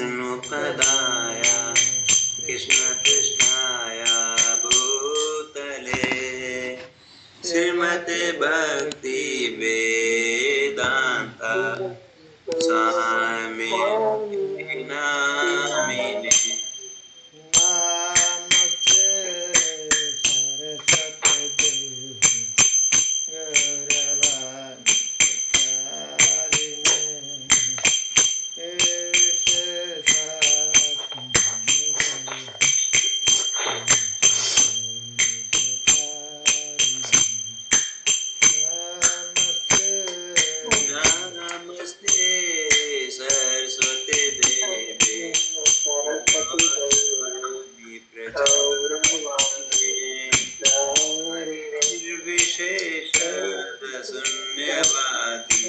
विष्णुपदाय कृष्णपृष्ठाय भूतले श्रीमते भक्ति वेदांत स्वामी नामिने नमस्ते सरस्वती गौरवाणी नमस्ते सरस्वती देवे गौरवाणी प्रचारिणे निर्विशेष शून्यवादी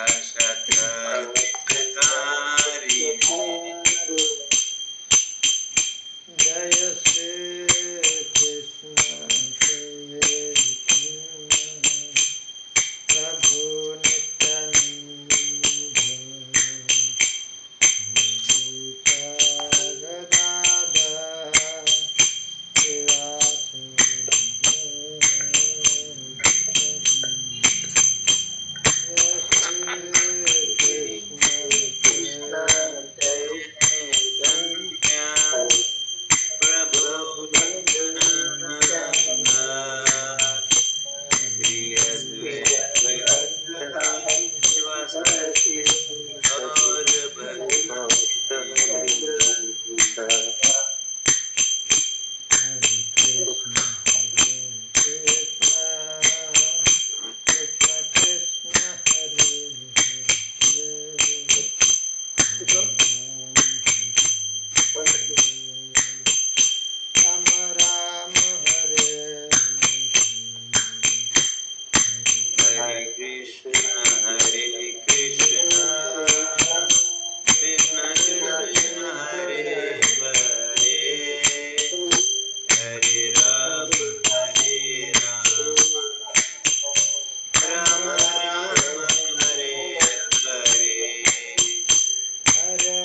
अशक्ततारिणे जय श्री कृष्ण प्रभु नित्यानंद गदाधर Hare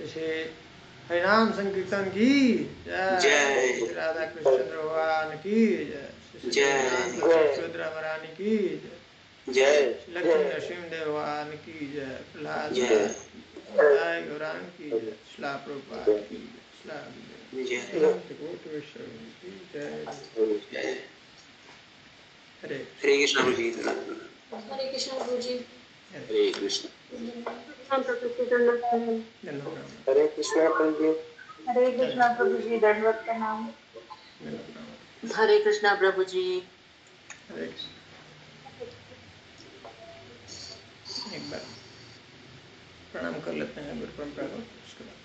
श्री हरिनाम संकीर्तन की जय। राधा कृष्ण भगवान की जय। रुद्र महारानी की जय। लक्ष्मी नरसिंह देव भगवान की जय। प्रहलाद जय। गौरांग की जय। श्रील प्रभुपाद की जय। अनंत कोटि वैष्णव की जय। हरे कृष्ण प्रभु जी। हरे कृष्ण प्रभु जी। हरे कृष्ण। हरे कृष्ण प्रभु जी। हरे कृष्णा प्रभु जी। दंडवत प्रणाम। हरे कृष्णा प्रभु जी। हरे कृष्ण। एक बार प्रणाम कर लेते हैं गुरु परंपरा को। उसके बाद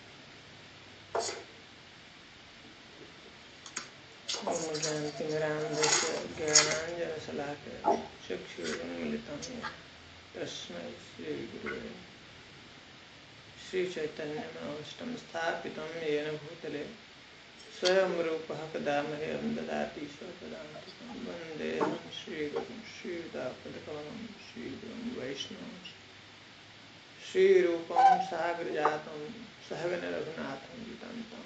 ज्ञानतिमिरान्धस्य ज्ञानाञ्जनशलाकया चक्षुरुन्मीलितं येन तस्मै श्रीगुरुवे श्रीचैतन्यमनोभीष्टं स्थापितं येन भूतले स्वयं रूपः कदा मह्यं ददाति स्वपदान्तिकं वन्देऽहं श्रीगुरुं श्रीयुतापदकमलं श्रीगुरुं वैष्णवं श्रीरूपं साग्रजातं सहगणरघुनाथं वितन्तं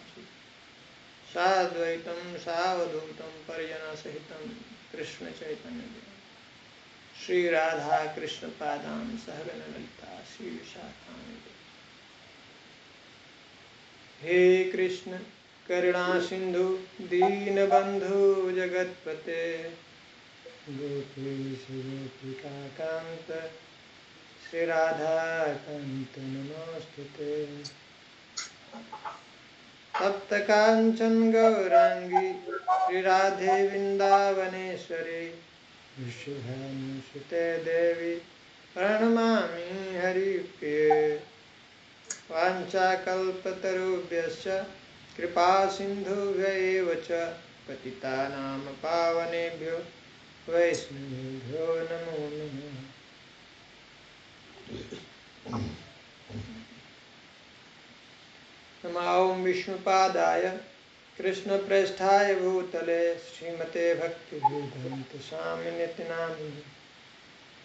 साद्वैतं सावधूतं परिजनसहितं कृष्णचैतन्यदेवं श्रीराधा कृष्णपादां सहगणललिता श्रीविशाखान्वितां। हे कृष्ण करुणा सिंधु दीनबंधु जगतपते गोपीश गोपिकाकांत श्री राधाकांत नमोस्तुते। तप्त कांचन गौरांगी श्री राधे वृंदावनेश्वरी विश्वभानुसुते देवी प्रणमामि हरिप्रिये। वाञ्छाकल्पतरुभ्यश्च कृपा सिन्धुभ्यैव च पतितानां पावनेभ्यो वैष्णवेभ्यो नमो नमः। नमो विष्णुपादाय कृष्णप्रेष्ठाय भूतले श्रीमते भक्तिवेदान्त स्वामिनिति नामिने।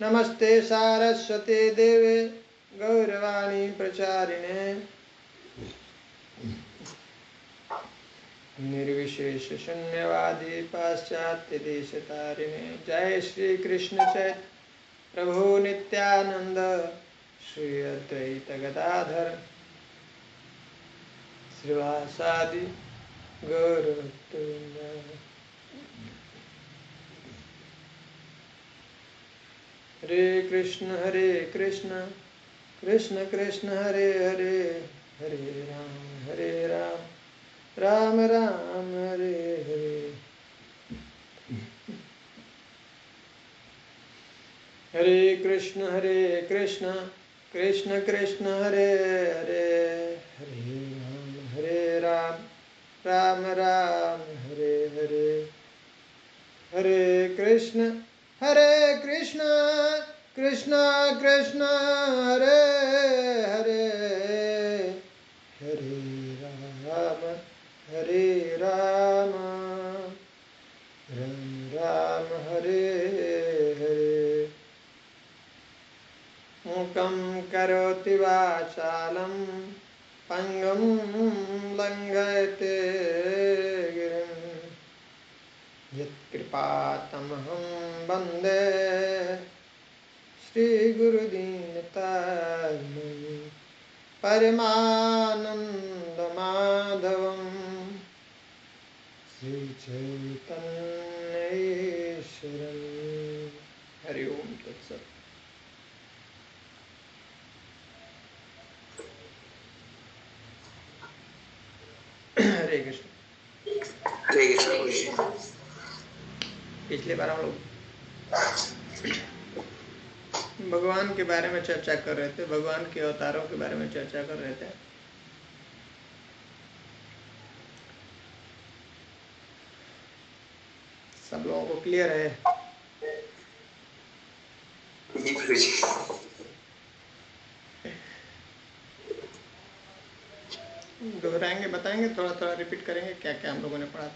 नमस्ते सारस्वते देवे गौरवाणी प्रचारिणे निर्विशेष शून्यवादी पाश्चात्य देशतारिणे। जय श्री कृष्ण चैतन्य प्रभु नित्यानंद श्री अद्वैत गदाधर श्रीवासादि गौरभक्तवृंद। हरे कृष्ण कृष्ण कृष्ण हरे हरे हरे राम राम राम हरे हरे। हरे कृष्ण कृष्ण कृष्ण हरे हरे राम राम राम हरे हरे। हरे कृष्ण कृष्ण कृष्ण हरे हरे हरे राम राम राम हरे हरे। मूकं करोति वाचालं पंगुं लंघयते गिरिं यत्कृपातमहं वन्दे श्रीगुरुदीनतारिणं परमानन्दमाधवं श्रीचैतन्येश्वरं। हरि ओम तत्सत्। हरे कृष्ण। हरे कृष्ण। पिछली बार हम लोग भगवान के बारे में चर्चा कर रहे थे, भगवान के अवतारों के बारे में चर्चा कर रहे थे। सब लोगों को क्लियर है? जी प्रभु जी। दोहराएंगे, बताएंगे, थोड़ा थोड़ा रिपीट करेंगे क्या क्या हम लोगों ने पढ़ा था।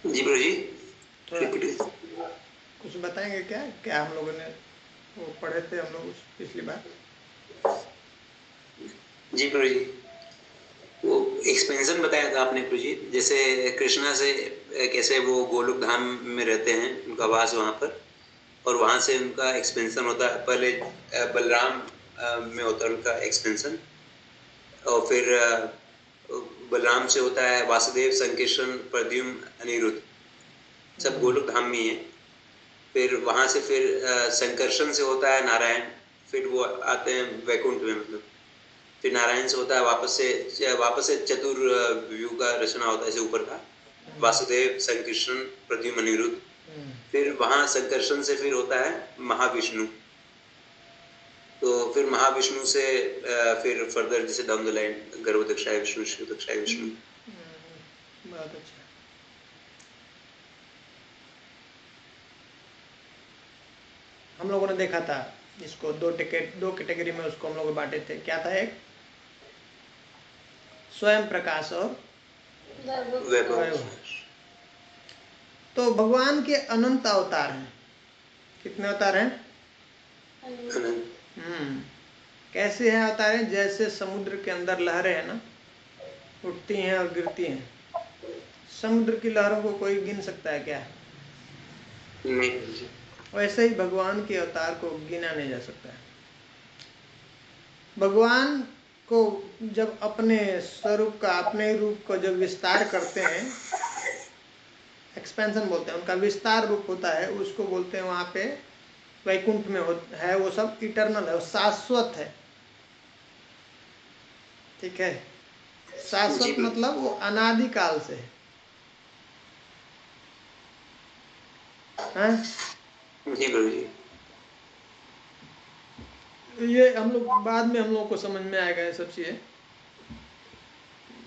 जी प्रभु जी। थोड़ा कुछ बताएंगे क्या क्या हम लोगों ने वो पढ़े थे हम लोग पिछली बार? जी प्रभु जी, वो एक्सपेंशन बताया था आपने प्रभु जी, जैसे कृष्णा से कैसे वो गोलोक धाम में रहते हैं, उनका वास वहाँ पर, और वहाँ से उनका एक्सपेंशन होता है। पहले बलराम में होता है उनका एक्सपेंशन, और फिर बलराम से होता है वासुदेव, संकीर्षण, प्रद्युम्न, अनिरुद्ध, सब गोलोक धाम में ही है। फिर वहाँ से फिर संकर्षण से होता है नारायण, फिर वो आते हैं वैकुंठ में, मतलब फिर नारायण से होता है वापस से चतुर्व्यूह का रचना होता है, ऐसे ऊपर का वासुदेव, संकीर्षण, प्रद्युम्न, अनिरुद्ध। फिर वहाँ संकर्षण से फिर होता है महाविष्णु, तो फिर महाविष्णु से फिर फर्दर जैसे down the line Garbhodakshayi Vishnu, शिवदक्षाय विष्णु। बहुत अच्छा। हम लोगों ने देखा था इसको दो कैटेगरी में उसको हम लोग बांटे थे। क्या था? एक स्वयं प्रकाश और वैभव। तो भगवान के अनंत अवतार हैं। कितने अवतार हैं? कैसे हैं अवतार हैं? जैसे समुद्र के अंदर लहरें हैं ना, उठती हैं और गिरती हैं। समुद्र की लहरों को कोई गिन सकता है क्या? नहीं। वैसे ही भगवान के अवतार को गिना नहीं जा सकता है। भगवान को जब अपने स्वरूप का, अपने रूप को जब विस्तार करते हैं, एक्सपेंशन बोलते हैं, उनका विस्तार रूप होता है, उसको बोलते हैं वहां पे वैकुंठ में है। वो सब इटर्नल है, वो शाश्वत है। ठीक है? शाश्वत मतलब वो अनादि काल से है। जी प्रभु जी। ये हम लोग बाद में हम लोग को समझ में आएगा ये सब चीजें।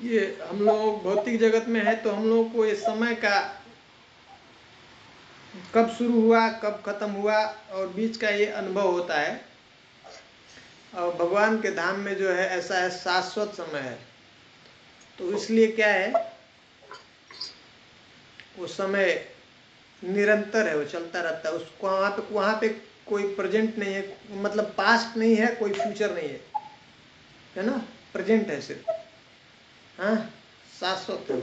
ये हम लोग भौतिक जगत में है तो हम लोग को ये समय का कब शुरू हुआ, कब खत्म हुआ और बीच का ये अनुभव होता है। और भगवान के धाम में जो है ऐसा है, शाश्वत समय है। तो इसलिए क्या है, वो समय निरंतर है, वो चलता रहता है। उसको वहाँ पे कोई प्रेजेंट नहीं है, मतलब पास्ट नहीं है, कोई फ्यूचर नहीं है ना, प्रेजेंट है सिर्फ। हाँ, शाश्वत है।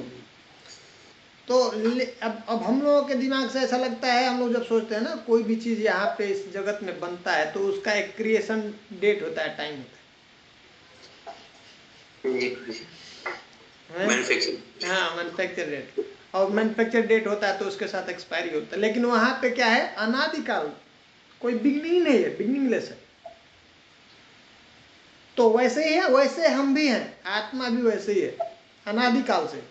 तो अब हम लोगों के दिमाग से ऐसा लगता है, हम लोग जब सोचते हैं ना कोई भी चीज़ यहाँ पे इस जगत में बनता है तो उसका एक क्रिएशन डेट होता है, टाइम होता है। हाँ, मैन्युफैक्चर डेट। और मैन्युफैक्चर डेट होता है तो उसके साथ एक्सपायरी होता है। लेकिन वहाँ पे क्या है, अनादिकाल, कोई बिगनिंग नहीं है, बिगनिंगलेस है। तो वैसे ही है, वैसे हम भी हैं, आत्मा भी वैसे ही है, अनादिकाल से।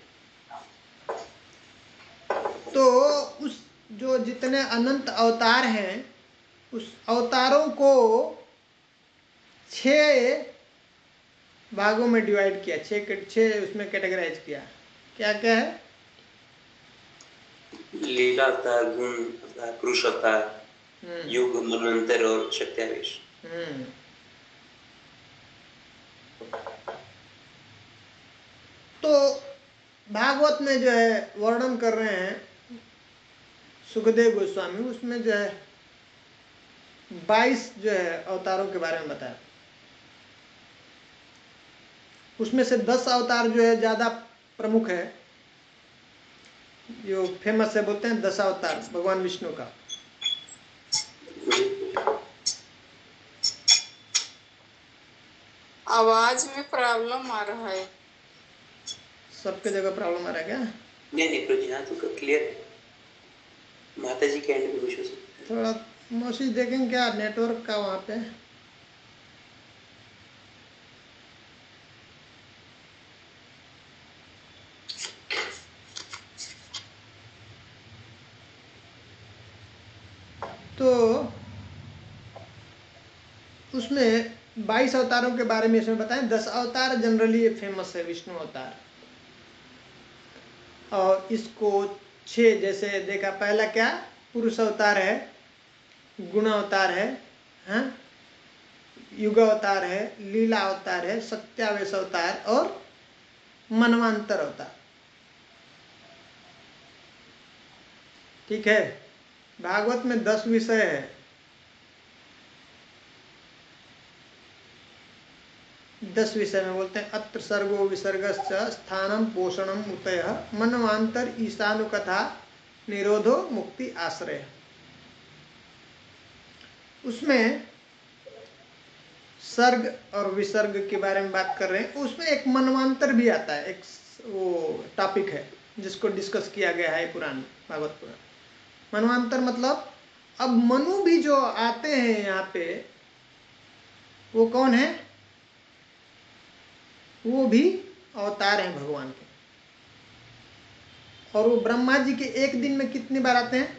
तो उस जो जितने अनंत अवतार हैं, उस अवतारों को 6 भागों में डिवाइड किया, 6 उसमें कैटेगराइज किया। क्या क्या है? लीला अवतार, गुण अवतार, पुरुष अवतार, युग, मनवंतर और शक्त्यावेश। तो भागवत में जो है वर्णन कर रहे हैं सुखदेव गोस्वामी, उसमें जो है 22 जो है अवतारों के बारे में बताया। उसमें से 10 अवतार जो है ज्यादा प्रमुख है, जो फेमस है, बोलते हैं 10 अवतार भगवान विष्णु का। आवाज में प्रॉब्लम आ रहा है। सबके जगह प्रॉब्लम आ रहा है क्या? नहीं प्रभु जी, यहाँ तो क्लियर है। माता जी के एंड में कुछ हो सकता है। थोड़ा मैसेज देखेंगे क्या नेटवर्क का वहाँ पे? तो उसमें 22 अवतारों के बारे में इसमें बताएं। 10 अवतार जनरली ये फेमस है, विष्णु अवतार। और इसको 6 जैसे देखा, पहला क्या, पुरुष अवतार है, गुण अवतार है, हाँ, युग अवतार है, लीला अवतार है, सत्यावेश अवतार और मनवांतर अवतार। ठीक है? भागवत में 10 विषय है। 10 विषय में बोलते हैं अत्र सर्गो विसर्गश्च स्थानम पोषणम उतयः मनवांतर ईशानुकथा निरोधो मुक्ति आश्रय। उसमें सर्ग और विसर्ग के बारे में बात कर रहे हैं। उसमें एक मनवांतर भी आता है, एक वो टॉपिक है जिसको डिस्कस किया गया है पुराण भागवत पुराण। मनवांतर मतलब अब मनु भी जो आते हैं यहाँ पे, वो कौन है? वो भी अवतार हैं भगवान के। और वो ब्रह्मा जी के एक दिन में कितनी बार आते हैं?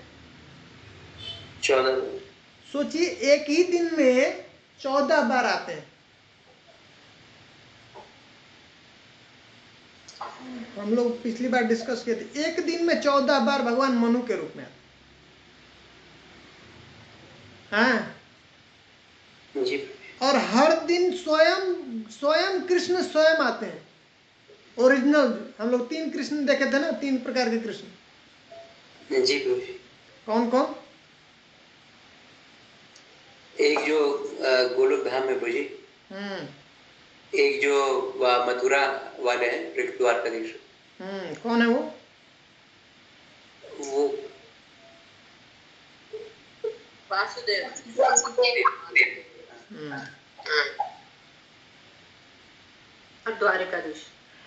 14। सोचिए, एक ही दिन में 14 बार आते हैं। हम लोग पिछली बार डिस्कस किए थे, एक दिन में 14 बार भगवान मनु के रूप में आते हैं। जी। और हर दिन स्वयं कृष्ण स्वयं आते हैं। ओरिजिनल हम लोग 3 कृष्ण देखे थे ना, 3 प्रकार के कृष्ण। जी प्रभु जी। कौन कौन? एक जो गोलोक धाम में प्रभु जी, एक जो मथुरा वाले हैं द्वारकाधीश। कौन है वो? वासुदेव। और द्वारकाधीश।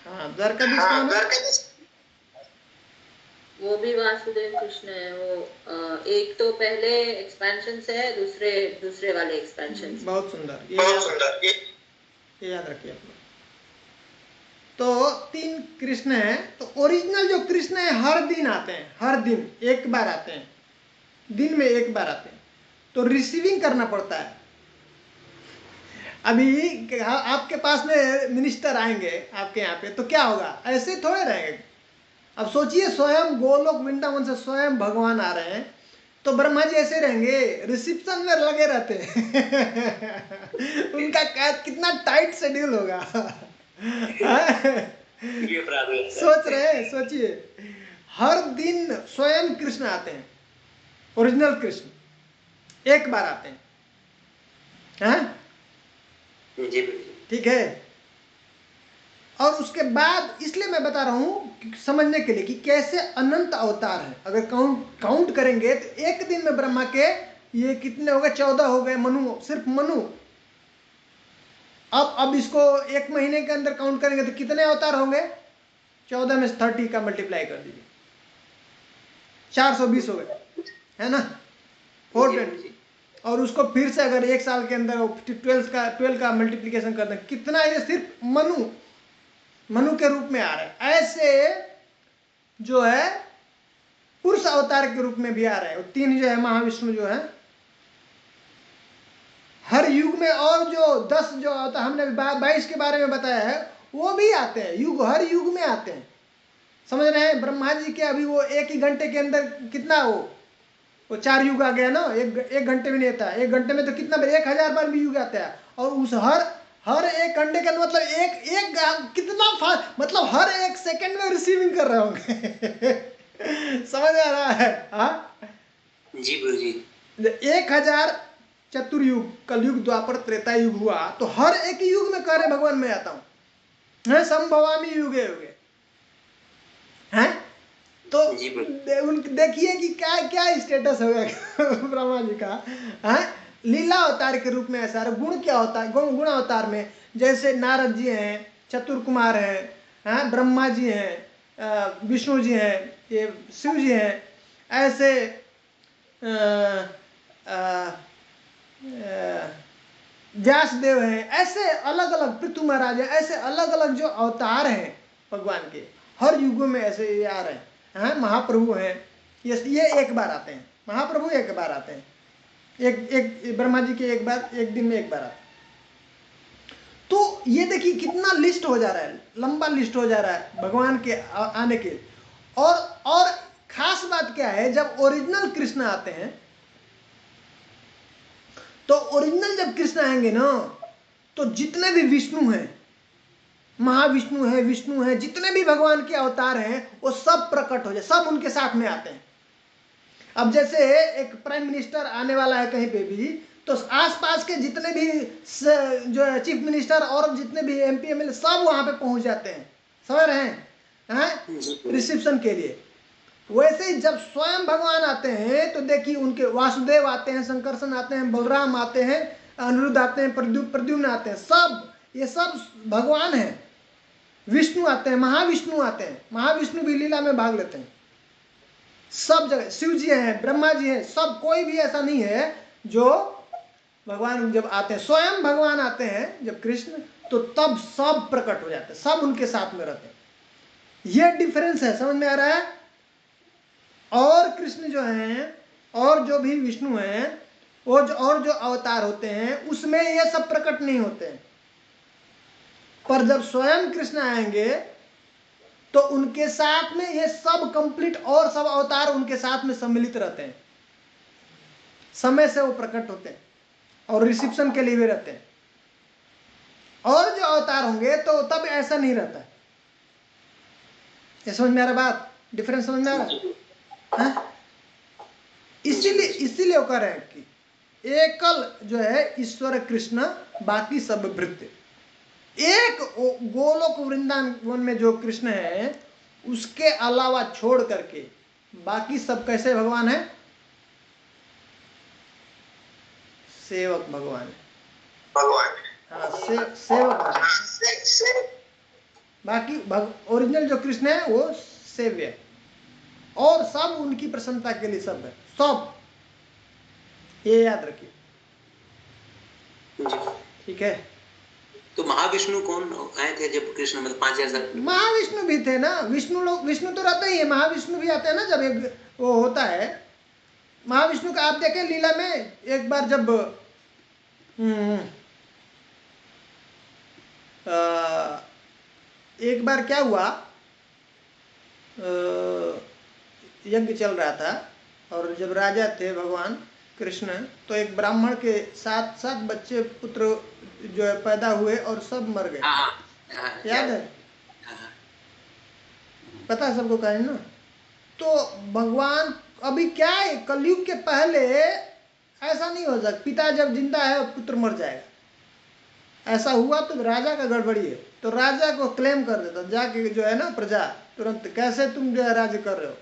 हाँ, द्वारकाधीश कौन है? वो भी वासुदेव कृष्ण है। वो एक तो पहले एक्सपेंशन से है, दूसरे वाले एक्सपेंशन से। बहुत सुंदर, ये याद रखिए आप लोग। तो 3 कृष्ण हैं। तो ओरिजिनल जो कृष्ण है हर दिन आते हैं, हर दिन एक बार आते हैं, दिन में एक बार आते हैं। तो रिसीविंग करना पड़ता है। अभी आपके पास में मिनिस्टर आएंगे आपके यहाँ पे, तो क्या होगा? ऐसे थोड़े रहेंगे। अब सोचिए, स्वयं गोलोक वृंदावन से स्वयं भगवान आ रहे हैं, तो ब्रह्मा जी ऐसे रहेंगे, रिसेप्शन में लगे रहते हैं। उनका कितना टाइट शेड्यूल होगा। सोच रहे हैं, सोचिए, हर दिन स्वयं कृष्ण आते हैं, ओरिजिनल कृष्ण एक बार आते हैं। ठीक है। और उसके बाद इसलिए मैं बता रहा हूं समझने के लिए कि कैसे अनंत अवतार है। अगर काउंट करेंगे तो एक दिन में ब्रह्मा के ये कितने हो गए? 14 हो गए। मनु, सिर्फ मनु। अब इसको एक महीने के अंदर काउंट करेंगे तो कितने अवतार होंगे? 14 में 30 का मल्टीप्लाई कर दीजिए, 420 हो गए, है ना? 420। और उसको फिर से अगर एक साल के अंदर 12 का मल्टीप्लीकेशन कर दें, कितना? ये सिर्फ मनु के रूप में आ रहा है। ऐसे जो है पुरुष अवतार के रूप में भी आ रहा है। 3 जो है महाविष्णु जो है हर युग में, और जो 10 जो अवतार हमने 22 के बारे में बताया है, वो भी आते हैं। युग, हर युग में आते हैं। समझ रहे हैं? ब्रह्मा जी के अभी वो एक ही घंटे के अंदर कितना वो 4 युग आ गया ना। एक घंटे में नहीं आता। एक घंटे में तो कितना बार? 1000 बार भी युग आता है। और उस हर एक घंटे के अंदर मतलब एक कितना मतलब हर एक सेकंड में रिसीविंग कर रहे होंगे। समझ आ रहा है? जी गुरु जी। 1000 चतुर्युग, कलयुग, द्वापर, त्रेता युग हुआ, तो हर एक युग में कह रहे भगवान मैं आता हूं। संभवामी युगे युगे। हैं? तो देखिए कि क्या क्या स्टेटस होगा ब्रह्मा जी का। लीला अवतार के रूप में ऐसा। गुण क्या होता है? गुण अवतार में जैसे नारद जी हैं, चतुर कुमार हैं, ब्रह्मा जी हैं, विष्णु जी हैं, ये शिव जी हैं, ऐसे व्यासदेव हैं, ऐसे अलग अलग, पृथु महाराज हैं, ऐसे अलग अलग जो अवतार हैं भगवान के, हर युगों में ऐसे ये आ रहे हैं। महाप्रभु हैं, ये एक बार आते हैं। महाप्रभु एक बार आते हैं। एक ब्रह्मा जी के एक बार, एक दिन में एक बार आते हैं। तो ये देखिए कितना लिस्ट हो जा रहा है, लंबा लिस्ट हो जा रहा है भगवान के आने के। और खास बात क्या है, जब ओरिजिनल कृष्ण आते हैं, तो ओरिजिनल जब कृष्ण आएंगे ना, तो जितने भी विष्णु हैं, महाविष्णु है, विष्णु है, जितने भी भगवान के अवतार हैं, वो सब प्रकट हो जाए, सब उनके साथ में आते हैं। अब जैसे एक प्राइम मिनिस्टर आने वाला है कहीं पे भी, तो आसपास के जितने भी जो है चीफ मिनिस्टर और जितने भी एमपी एमएलए सब वहां पे पहुंच जाते हैं, समझ रहे हैं, रिसेप्शन के लिए। वैसे ही जब स्वयं भगवान आते हैं तो देखिए उनके वासुदेव आते हैं, शंकरसन आते हैं, बलराम आते हैं, अनिरुद्ध आते हैं, प्रद्युम्न आते हैं, सब ये सब भगवान हैं। विष्णु आते हैं, महाविष्णु आते हैं, महाविष्णु भी लीला में भाग लेते हैं। सब जगह शिव जी हैं, ब्रह्मा जी हैं, सब कोई भी ऐसा नहीं है जो भगवान जब आते हैं, स्वयं भगवान आते हैं जब कृष्ण, तो तब सब प्रकट हो जाते हैं, सब उनके साथ में रहते हैं। ये डिफरेंस है, समझ में आ रहा है। और कृष्ण जो हैं और जो भी विष्णु हैं वो और जो अवतार होते हैं उसमें ये सब प्रकट नहीं होते हैं, पर जब स्वयं कृष्ण आएंगे तो उनके साथ में ये सब कंप्लीट और सब अवतार उनके साथ में सम्मिलित रहते हैं, समय से वो प्रकट होते हैं और रिसेप्शन के लिए भी रहते हैं। और जो अवतार होंगे तो तब ऐसा नहीं रहता है। ये समझ में आ रहा बात, डिफरेंस समझ में आ रहा? इसीलिए वो कह रहे हैं कि एकल जो है ईश्वर कृष्ण, बाकी सब भृत्य। एक गोलोक वृंदावन में जो कृष्ण है उसके अलावा छोड़ करके बाकी सब कैसे भगवान है? सेवक भगवान है, हाँ सेवक भगवान। बाकी ओरिजिनल जो कृष्ण है वो सेव्य है, और सब उनकी प्रसन्नता के लिए सब है, सब। ये याद रखिए, ठीक है। तो महाविष्णु कौन आए थे जब कृष्ण, मतलब 5000? महाविष्णु भी थे ना, विष्णु तो रहते ही है, महाविष्णु भी आते हैं ना जब एक वो होता है। महाविष्णु का आप देखें लीला में, एक बार जब एक बार क्या हुआ, यज्ञ चल रहा था और जब राजा थे भगवान कृष्ण, तो एक ब्राह्मण के 7 बच्चे पुत्र जो है पैदा हुए और सब मर गए। याद है? पता है सबको कहानी ना। तो भगवान अभी क्या है, कलयुग के पहले ऐसा नहीं हो सकता, पिता जब जिंदा है पुत्र मर जाएगा। ऐसा हुआ तो राजा का गड़बड़ी है, तो राजा को क्लेम कर देता जाके जो है ना प्रजा तुरंत, कैसे तुम जो है राज्य कर रहे हो,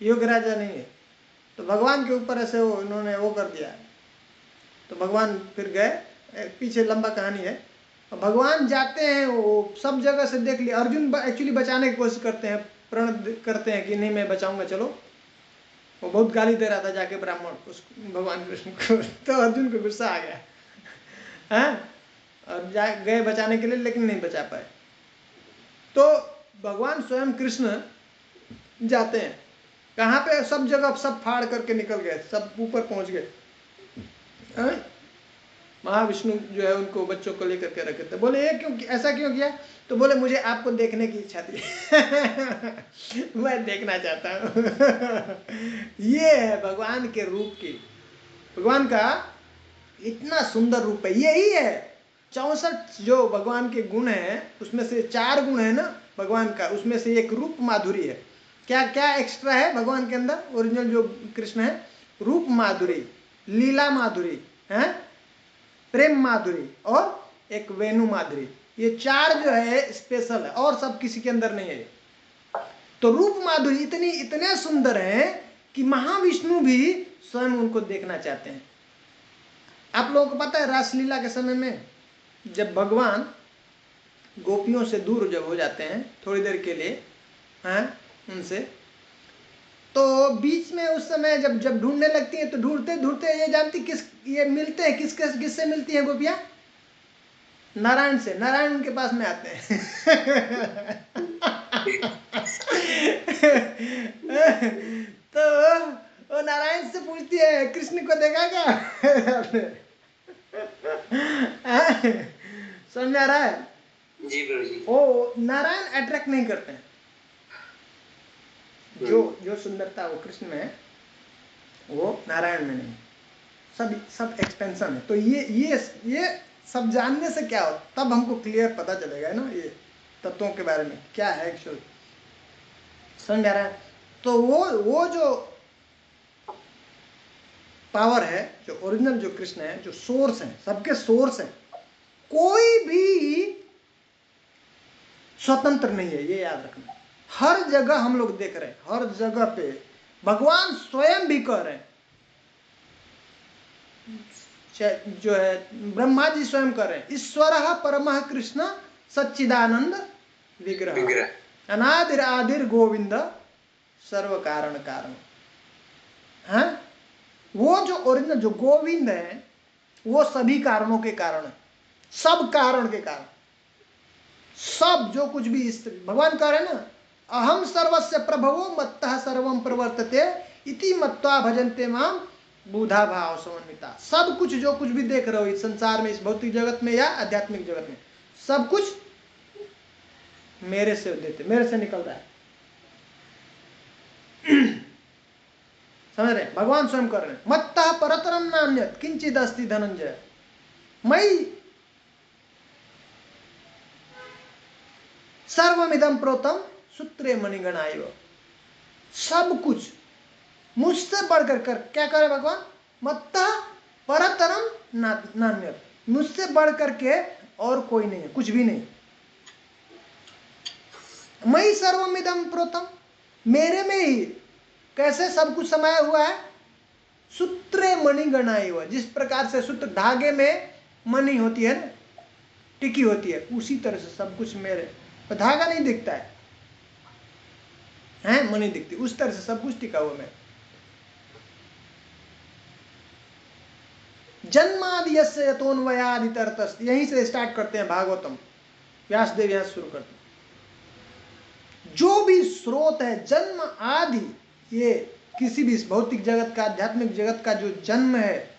योग्य राजा नहीं है। तो भगवान के ऊपर ऐसे वो इन्होंने वो कर दिया। तो भगवान फिर गए, पीछे लंबा कहानी है। भगवान जाते हैं, वो सब जगह से देख लिया। अर्जुन एक्चुअली बचाने की कोशिश करते हैं, प्रण करते हैं कि नहीं मैं बचाऊंगा चलो। वो बहुत गाली दे रहा था जाके ब्राह्मण उस भगवान कृष्ण को, तो अर्जुन को गुस्सा आ गया है, और गए बचाने के लिए, लेकिन नहीं बचा पाए। तो भगवान स्वयं कृष्ण जाते हैं, कहाँ पे, सब जगह सब फाड़ करके निकल गए, सब ऊपर पहुंच गए। महाविष्णु जो है उनको बच्चों को लेकर के रखे थे। बोले ये क्यों, ऐसा क्यों किया? तो बोले मुझे आपको देखने की इच्छा थी मैं देखना चाहता हूँ ये है भगवान के रूप की, भगवान का इतना सुंदर रूप है। यही है 64 जो भगवान के गुण हैं, उसमें से 4 गुण है ना भगवान का, उसमें से एक रूप माधुरी है। क्या क्या एक्स्ट्रा है भगवान के अंदर? ओरिजिनल जो कृष्ण है, रूप माधुरी, लीला माधुरी है, प्रेम माधुरी और एक वेणु माधुरी। ये 4 जो है स्पेशल है, और सब किसी के अंदर नहीं है। तो रूप माधुरी इतने सुंदर है कि महाविष्णु भी स्वयं उनको देखना चाहते हैं। आप लोगों को पता है रासलीला के समय में जब भगवान गोपियों से दूर जब हो जाते हैं थोड़ी देर के लिए हैं उनसे, तो बीच में उस समय जब ढूंढने लगती हैं, तो ढूंढते ढूंढते ये जानती ये मिलते हैं किससे मिलती हैं गोपियां? नारायण से। नारायण उनके पास में आते हैं तो वो नारायण से पूछती है कृष्ण को देखा क्या समझ में आ रहा है? जी प्रभु जी। वो नारायण अट्रैक्ट नहीं करते हैं, जो सुंदरता वो कृष्ण में है वो नारायण में नहीं, सब एक्सपेंशन है। तो ये सब जानने से क्या हो, तब हमको क्लियर पता चलेगा ना ये तत्वों के बारे में क्या है एक्चुअली, समझ आ रहा है? तो वो जो पावर है, जो ओरिजिनल जो कृष्ण है, जो सोर्स है, सबके सोर्स है, कोई भी स्वतंत्र नहीं है, ये याद रखना। हर जगह हम लोग देख रहे हैं, हर जगह पे भगवान स्वयं भी कह रहे हैं, जो है ब्रह्मा जी स्वयं कह रहे हैं, ईश्वरः परमः कृष्ण सच्चिदानंद विग्रह अनादिर आदिर गोविंद सर्व कारण कारण। हाँ, वो जो ओरिजिनल जो गोविंद है वो सभी कारणों के कारण है, सब कारण के कारण, सब जो कुछ भी इस भगवान कह रहे हैं ना, अहम सर्वस्य प्रभवो मत्तः सर्वम प्रवर्तते इति मत्वा भजन्ते माम बुधा भाव समन्विता। सब कुछ जो कुछ भी देख रहे हो इस संसार में, इस भौतिक जगत में या आध्यात्मिक जगत में, सब कुछ मेरे से देते, मेरे से निकल रहा है। समझ रहे? भगवान स्वयं कर रहे हैं, मत्तः परतरम नान्यत् किंचिद अस्ति धनंजय। मयि सर्वमिदं प्रोतम सूत्रे मणिगणाइव। सब कुछ मुझसे बढ़कर कर क्या करे भगवान? मत्तः परतरम नान्यत्, मुझसे बढ़ करके और कोई नहीं है, कुछ भी नहीं। मयि सर्वमिदं प्रोतम, मेरे में ही कैसे सब कुछ समाया हुआ है? सूत्रे मणिगणाइव, जिस प्रकार से सूत्र धागे में मणि होती है ना, टिकी होती है, उसी तरह से सब कुछ मेरे, तो धागा नहीं दिखता है, मणि दिखती, उस तरह से सब कुछ टिका हुआ मैं। जन्मादि यस्य यतोन्वयादितरतस्, यहीं से स्टार्ट करते हैं भागवतम, व्यासदेव यहां शुरू करते हैं। जो भी स्रोत है, जन्म आदि, ये किसी भी भौतिक जगत का, आध्यात्मिक जगत का जो जन्म है,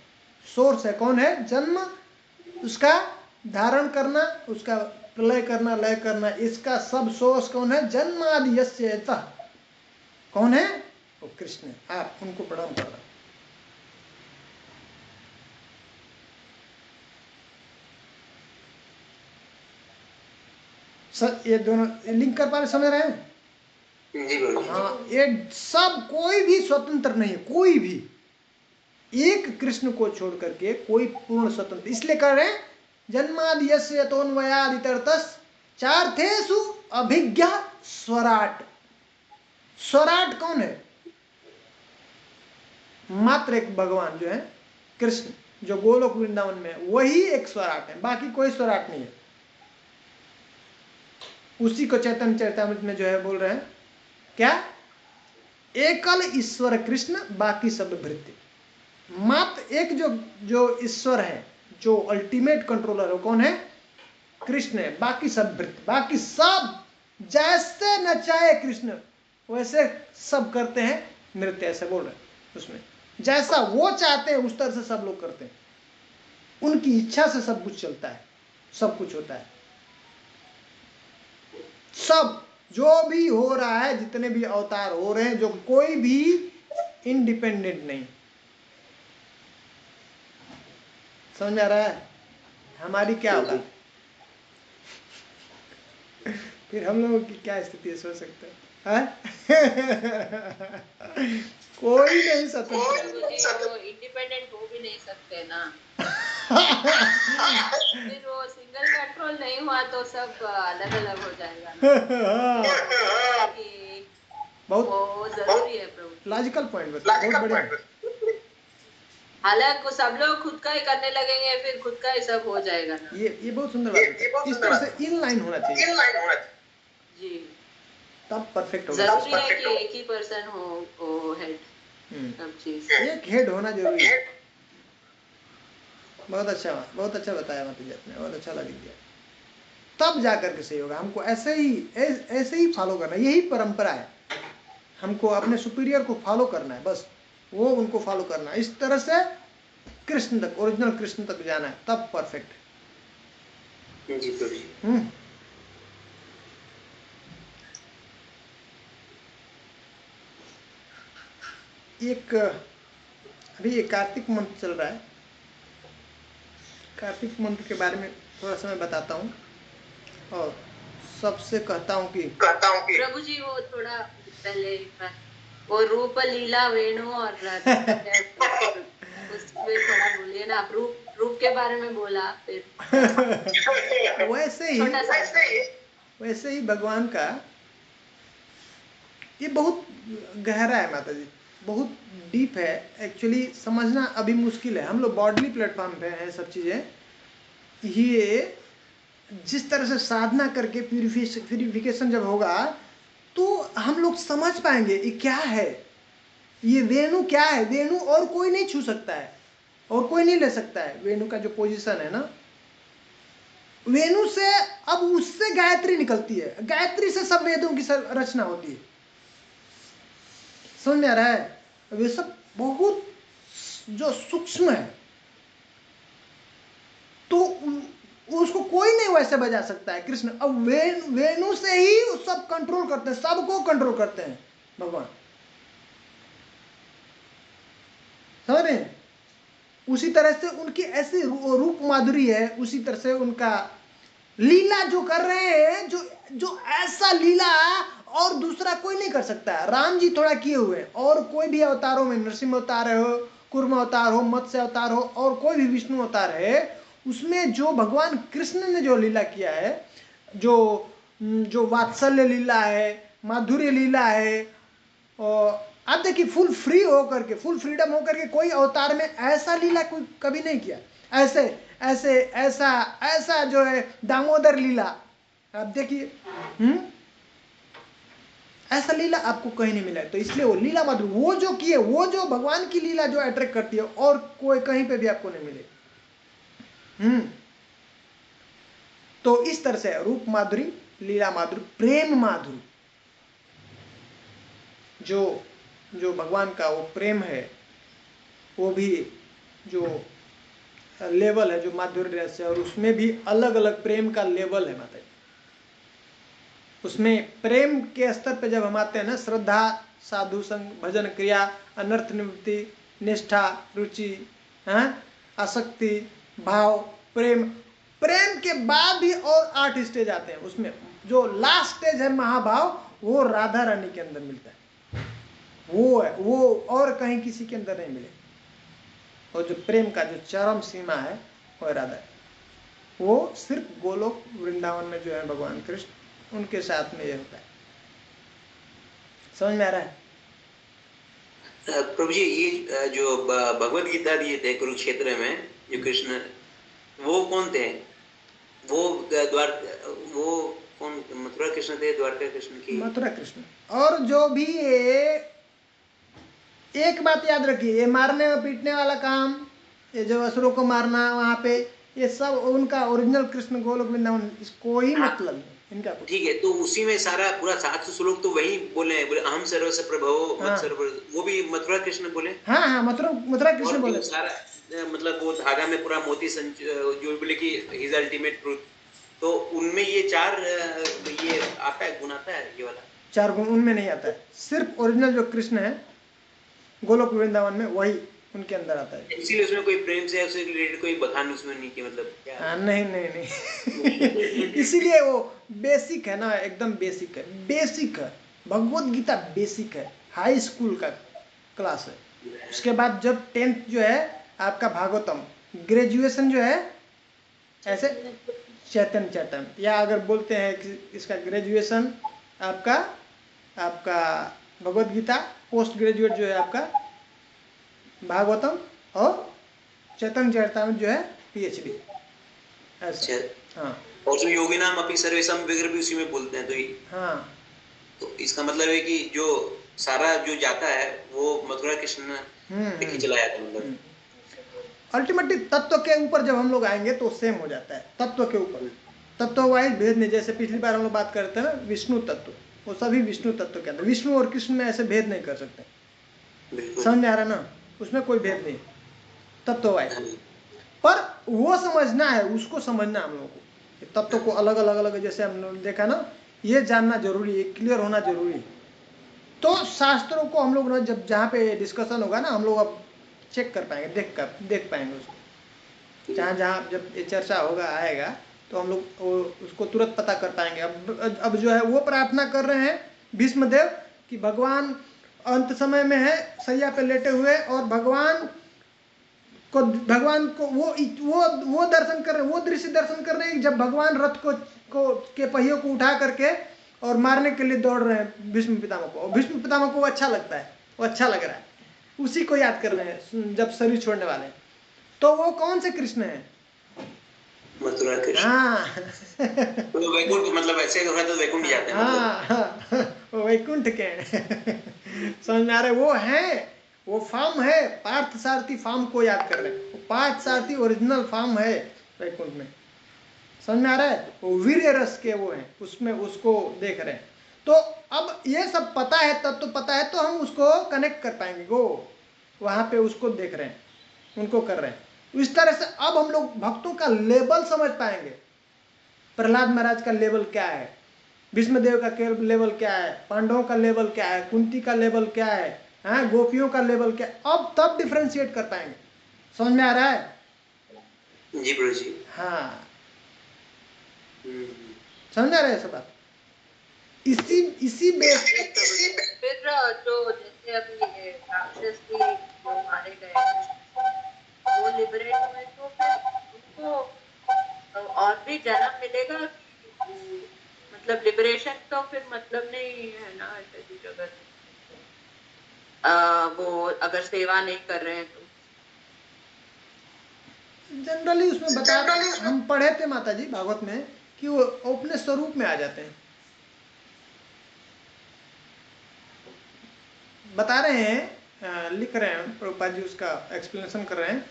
सोर्स है, कौन है? जन्म, उसका धारण करना, उसका प्रलय करना, लय करना, इसका सब सोर्स कौन है? जन्म आदि यस्य यतः, कौन है? वो कृष्ण है। आप उनको प्रणाम कर रहे हैं। सर ये दोनों लिंक कर पा रहे, समझ रहे हैं? हाँ, ये सब कोई भी स्वतंत्र नहीं है, कोई भी एक कृष्ण को छोड़ करके कोई पूर्ण स्वतंत्र, इसलिए कर रहे हैं जन्मादि यस्य यतोन्वयादितरतस् चार्थेषु अभिज्ञा स्वराट। स्वराट कौन है? मात्र एक भगवान जो है कृष्ण, जो गोलोक वृंदावन में है, वही एक स्वराट है, बाकी कोई स्वराट नहीं है। उसी को चैतन्य चरितामृत में जो है बोल रहे हैं क्या? एकल ईश्वर कृष्ण, बाकी सब भृत्य। मात्र एक जो ईश्वर है, जो अल्टीमेट कंट्रोलर है, कौन है? कृष्ण है, बाकी सब भृत्य, बाकी सब जैसे नचाए कृष्ण वैसे सब करते हैं नृत्य, ऐसे बोल रहे हैं उसमें, जैसा वो चाहते हैं उस तरह से सब लोग करते हैं, उनकी इच्छा से सब कुछ चलता है, सब कुछ होता है। सब जो भी हो रहा है, जितने भी अवतार हो रहे हैं, जो कोई भी इंडिपेंडेंट नहीं। समझ में आ रहा है? हमारी क्या होगा फिर, हम लोगों की क्या स्थिति है, सोच सकते हैं? कोई नहीं स्वतंत्र, इंडिपेंडेंट हो भी नहीं सकते ना। फिर वो सिंगल कंट्रोल नहीं हुआ तो सब अलग अलग हो जाएगा ना। बहुत जरूरी है प्रभु, लॉजिकल पॉइंट बता, बहुत बढ़िया। हालांकि सब लोग खुद का ही करने लगेंगे, फिर खुद का ही सब हो जाएगा ना। ये बहुत सुंदर बात है। इस तरह से इन लाइन होना चाहिए जी, तब परफेक्ट होगा। जरूरी है कि एक ही पर्सन हो हेड, सब चीज एक हेड होना जरूरी है। बहुत अच्छा बताया माता जी आपने, बहुत अच्छा लग दिया। तब जाकर के सही होगा। हमको ऐसे ही फॉलो करना है, यही परंपरा है। हमको अपने सुपीरियर को फॉलो करना है, बस वो उनको फॉलो करना है। इस तरह से कृष्ण तक, ओरिजिनल कृष्ण तक जाना है, तब परफेक्ट है। एक अभी ये कार्तिक मंथ चल रहा है, कार्तिक मंथ के बारे में थोड़ा सा मैं बताता हूँ और सबसे कहता हूँ कि प्रभु जी वो थोड़ा पहले वो रूप लीला वेणु और उसमें थोड़ा बोलिए ना, आप रूप के बारे में बोला फिर वैसे ही भगवान का ये बहुत गहरा है माता जी, बहुत डीप है एक्चुअली, समझना अभी मुश्किल है। हम लोग बॉडली प्लेटफॉर्म पे हैं सब चीज़ें, ये जिस तरह से साधना करके प्यूरिफिकेशन जब होगा तो हम लोग समझ पाएंगे ये क्या है, ये वेणु क्या है। वेणु और कोई नहीं छू सकता है और कोई नहीं ले सकता है। वेणु का जो पोजीशन है ना, वेणु से अब उससे गायत्री निकलती है, गायत्री से सब वेदों की रचना होती है। समझ में आ रहा है? वे सब बहुत जो सूक्ष्म है, तो उसको कोई नहीं वैसे बजा सकता है कृष्ण। अब वेणु से ही सब कंट्रोल करते हैं, सबको कंट्रोल करते हैं भगवान, समझ रहे हैं? उसी तरह से उनकी ऐसी रूप माधुरी है, उसी तरह से उनका लीला जो कर रहे हैं, जो ऐसा लीला और दूसरा कोई नहीं कर सकता है। राम जी थोड़ा किए हुए, और कोई भी अवतारों में, नरसिंह अवतार हो, कुर्म अवतार हो, मत्स्य अवतार हो, और कोई भी विष्णु अवतार है, उसमें जो भगवान कृष्ण ने जो लीला किया है, जो वात्सल्य लीला है, माधुर्य लीला है, और आप देखिए फुल फ्री होकर के, फुल फ्रीडम होकर के कोई अवतार में ऐसा लीला कोई कभी नहीं किया। ऐसा जो है दामोदर लीला आप देखिए, ऐसा लीला आपको कहीं नहीं मिला है। तो इसलिए वो लीला माधुरी, वो जो किए, वो जो भगवान की लीला जो अट्रैक्ट करती है, और कोई कहीं पे भी आपको नहीं मिले। तो इस तरह से रूप माधुरी, लीला माधुरी, प्रेम माधुरी, जो भगवान का वो प्रेम है, वो भी जो लेवल है, जो माधुर्य रस है, और उसमें भी अलग अलग प्रेम का लेवल है माता जी। उसमें प्रेम के स्तर पे जब हम आते हैं ना, श्रद्धा, साधु संग, भजन क्रिया, अनर्थ निवृत्ति, निष्ठा, रुचि, आसक्ति, भाव, प्रेम के बाद भी और 8 स्टेज आते हैं। उसमें जो लास्ट स्टेज है महाभाव, वो राधा रानी के अंदर मिलता है। वो है, वो और कहीं किसी के अंदर नहीं मिले। और जो प्रेम का जो चरम सीमा है वो राधा है, वो सिर्फ गोलोक वृंदावन में जो है भगवान कृष्ण, उनके साथ में ये होता है। समझ में आ रहा है? प्रभु जी, ये जो भगवत गीता दिए थे कुरुक्षेत्र में, जो कृष्ण, वो कौन थे? वो कौन, मथुरा कृष्ण थे, द्वारका कृष्ण की? मथुरा कृष्ण। और जो भी एक बात याद रखिए, ये मारने और पीटने वाला काम, ये जो असुरों को मारना वहां पे, ये सब उनका ओरिजिनल कृष्ण गोलोक वृंदावन, इसको ही मतलब है इनका। ठीक है, तो उसी में सारा पूरा 700 श्लोक तो वही बोले, अहम सर्वस्व प्रभो मत सर्व, वो भी मथुरा कृष्ण बोले। हाँ, मथुरा कृष्ण बोले। सारा मतलब वो धागा में पूरा मोती जो बोले कि हिज अल्टीमेट ट्रूथ, तो उनमें ये 4 ये आता है, गुण आता है, ये वाला 4 गुण उनमें नहीं आता है। सिर्फ ओरिजिनल जो कृष्ण है गोलोक वृंदावन में, वही उनके अंदर आता है। इसीलिए उसमें कोई प्रेम से उससे रिलेटेड कोई बखान उसमें नहीं किया, मतलब क्या? हाँ, नहीं इसीलिए वो बेसिक है ना, एकदम बेसिक है। भगवत गीता बेसिक है, हाई स्कूल का क्लास है। उसके बाद जब 10th जो है आपका भागवतम, ग्रेजुएशन जो है ऐसे चैतन्य, या अगर बोलते हैं कि इसका ग्रेजुएशन आपका भगवत गीता, पोस्ट ग्रेजुएट जो है आपका भागवतम, और चैतन्य चरितामृत जो है PhD। अच्छा, हाँ। और जो योगी नाम अपनी सर्वेशम वगैरह भी उसी में बोलते हैं, तो हाँ, तो इसका मतलब है कि जो सारा जो जाता है वो मथुरा कृष्ण देखिए चलाया था। मतलब अल्टीमेटली तत्व के ऊपर जब हम लोग आएंगे तो सेम हो जाता है। तत्व के ऊपर, तत्व वाइज भेद नहीं। जैसे पिछली बार हम लोग बात करते हैं विष्णु तत्व, वो सभी विष्णु तत्व के अंदर, विष्णु और कृष्ण में ऐसे भेद नहीं कर सकते। समझ में आ रहा ना? उसमें कोई भेद नहीं तत्व वाइज, पर वो समझना है, उसको समझना हम लोगों को, तत्व को अलग अलग जैसे हमने देखा ना, ये जानना जरूरी है, क्लियर होना जरूरी है। तो शास्त्रों को हम लोग जब जहाँ पे डिस्कशन होगा ना, हम लोग अब चेक कर पाएंगे, देख पाएंगे उसको। जहाँ जब ये चर्चा होगा, आएगा, तो हम लोग उसको तुरंत पता कर पाएंगे। अब जो है वो प्रार्थना कर रहे हैं भीष्मदेव कि भगवान अंत समय में है, सैया पे लेटे हुए, और भगवान को भगवान को वो दर्शन कर रहे हैं, वो दृश्य दर्शन कर रहे हैं जब भगवान रथ को के पहियों को उठा करके और मारने के लिए दौड़ रहे हैं भीष्म पितामह को, और भीष्म पितामह को वो अच्छा लगता है, वो अच्छा लग रहा है, उसी को याद कर रहे हैं जब शरीर छोड़ने वाले। तो वो कौन से कृष्ण है? मथुरा कृष्ण। हाँ तो वैकुंठ, मतलब ऐसे हो रहा तो वैकुंठ जाते हैं। हाँ वैकुंठ के समझ में आ रहा है? वो है, वो फॉर्म है, पार्थ सारथी फॉर्म को याद कर रहे हैं। पार्थ सारथी ओरिजिनल फॉर्म है वैकुंठ में, समझ में आ रहा है? वो वीर्य रस के वो हैं, उसमें उसको देख रहे हैं। तो अब ये सब पता है, तब तो पता है, तो हम उसको कनेक्ट कर पाएंगे, गो वहां पे उसको देख रहे हैं, उनको कर रहे हैं। इस तरह से अब हम लोग भक्तों का लेवल समझ पाएंगे। प्रहलाद महाराज का लेवल क्या है, भीष्मदेव का लेवल क्या है, पांडवों का लेवल क्या है, कुंती का लेवल क्या है, हाँ गोपियों का लेवल क्या है, अब तब डिफरेंशिएट कर पाएंगे। समझ में आ रहा है? जी प्रभु जी। हाँ समझ आ रहा है सब बात? इसी बेस फिर जो जैसे अभी राक्षस भी जो मारे गए वो लिबरेट हुए, तो फिर उनको और भी जन्म मिलेगा कि मतलब लिबरेशन तो फिर मतलब नहीं है ना ऐसी जगह, वो अगर सेवा नहीं कर रहे हैं तो जनरली उसमें बता, हम पढ़े थे माता जी भागवत में कि वो अपने स्वरूप में आ जाते हैं। बता रहे हैं, लिख रहे हैं प्रभुपाद जी, उसका एक्सप्लेनेशन कर रहे हैं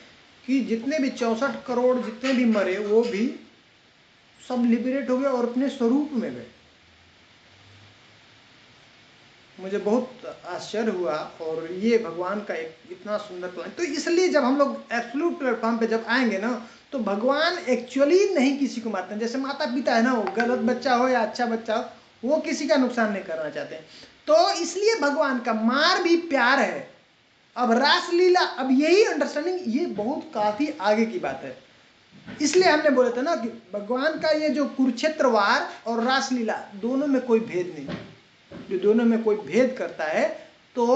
कि जितने भी 64 करोड़ जितने भी मरे वो भी सब लिबरेट हो गए और अपने स्वरूप में गए। मुझे बहुत आश्चर्य हुआ, और ये भगवान का एक इतना सुंदर प्लान। तो इसलिए जब हम लोग एब्सोल्यूट प्लेटफॉर्म पे जब आएंगे ना, तो भगवान एक्चुअली नहीं किसी को मारते हैं। जैसे माता पिता है ना, वो गलत बच्चा हो या अच्छा बच्चा हो, वो किसी का नुकसान नहीं करना चाहते हैं। तो इसलिए भगवान का मार भी प्यार है। अब रासलीला, अब यही अंडरस्टैंडिंग, ये बहुत काफी आगे की बात है। इसलिए हमने बोले थे ना कि भगवान का ये जो कुरुक्षेत्र वार और रासलीला, दोनों में कोई भेद नहीं। जो दोनों में कोई भेद करता है तो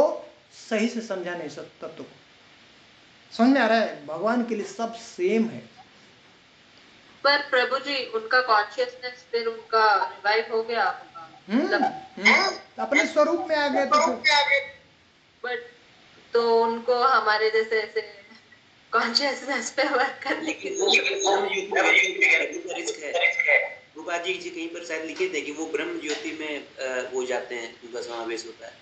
सही से समझा नहीं सकता। तत्व को समझ में आ रहा है? भगवान के लिए सब सेम है। पर प्रभु जी उनका कॉन्शियसनेस फिर उनका रिवाइव हो गया होगा, अपने स्वरूप में आ गए तो बट तो उनको हमारे जैसे ऐसे कॉन्शियसनेस पे वर्क करने की रिस्क है। रूपा जी कहीं पर शायद लिखे थे कि वो ब्रह्म ज्योति में वो जाते हैं, उनका समावेश होता है।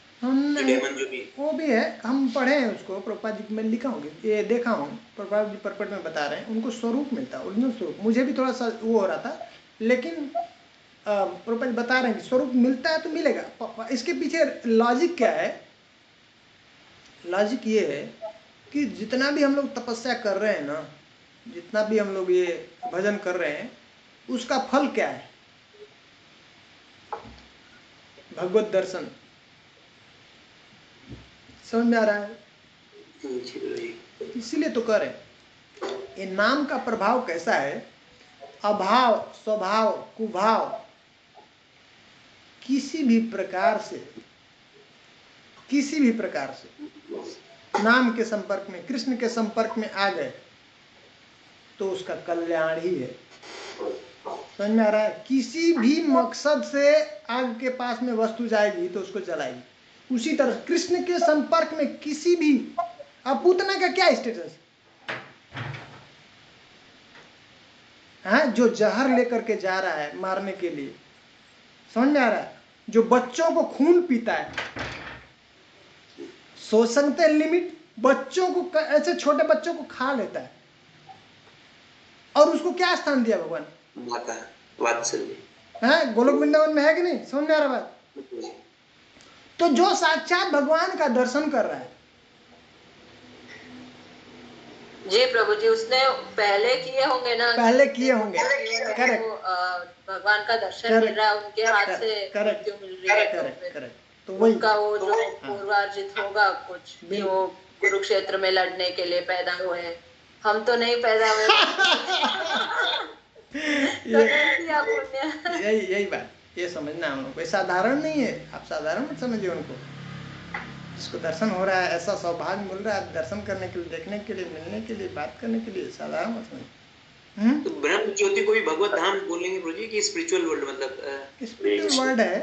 वो भी है, हम पढ़े हैं उसको, प्रभुपाद जी में लिखा होंगे, ये देखा हूँ, प्रभुपाद जी परपट में बता रहे हैं उनको स्वरूप मिलता है, ओरिजिनल स्वरूप। मुझे भी थोड़ा सा वो हो रहा था, लेकिन प्रभुपाद जी बता रहे हैं कि स्वरूप मिलता है तो मिलेगा। इसके पीछे लॉजिक क्या है? लॉजिक ये है कि जितना भी हम लोग तपस्या कर रहे हैं ना, जितना भी हम लोग ये भजन कर रहे हैं, उसका फल क्या है? भगवत दर्शन। समझ में आ रहा है? इसीलिए तो करें। ये नाम का प्रभाव कैसा है? अभाव, स्वभाव, कुभाव, किसी भी प्रकार से नाम के संपर्क में, कृष्ण के संपर्क में आ गए तो उसका कल्याण ही है। समझ में आ रहा है? किसी भी मकसद से आग के पास में वस्तु जाएगी तो उसको जलाएगी। उसी तरह कृष्ण के संपर्क में किसी भी, अब पूतना का क्या स्टेटस है? जो जहर लेकर के जा रहा है मारने के लिए, समझ में आ रहा है? जो बच्चों को खून पीता है, सोच सकते हैं लिमिट, बच्चों को, ऐसे छोटे बच्चों को खा लेता है, और उसको क्या स्थान दिया भगवान? माता वात्सल्य है, गोलोक वृंदावन में है कि नहीं? समझ में आ रहा बात? तो जो साक्षात भगवान का दर्शन कर रहा है, जी प्रभु जी, उसने पहले किए होंगे ना, पहले किए होंगे, करेक्ट, भगवान का दर्शन मिल रहा है, उनके हाथ से मृत्यु मिल रही है, तो वही उनका वो जो पूर्वार्जित होगा कुछ, जो कुरुक्षेत्र में लड़ने के लिए पैदा हुए हैं। हम तो नहीं पैदा हुए। यही बात, ये समझना हम लोग को। साधारण नहीं है, आप साधारण मत समझिए उनको। जिसको दर्शन हो रहा है, ऐसा सौभाग्य मिल रहा है दर्शन करने के लिए, देखने के लिए, मिलने के लिए, बात करने के लिए, साधारण मत समझिए। तो ब्रह्म ज्योति को भी भगवत धाम बोलेंगे प्रभु जी कि स्पिरिचुअल वर्ल्ड, मतलब स्पिरिचुअल वर्ड है,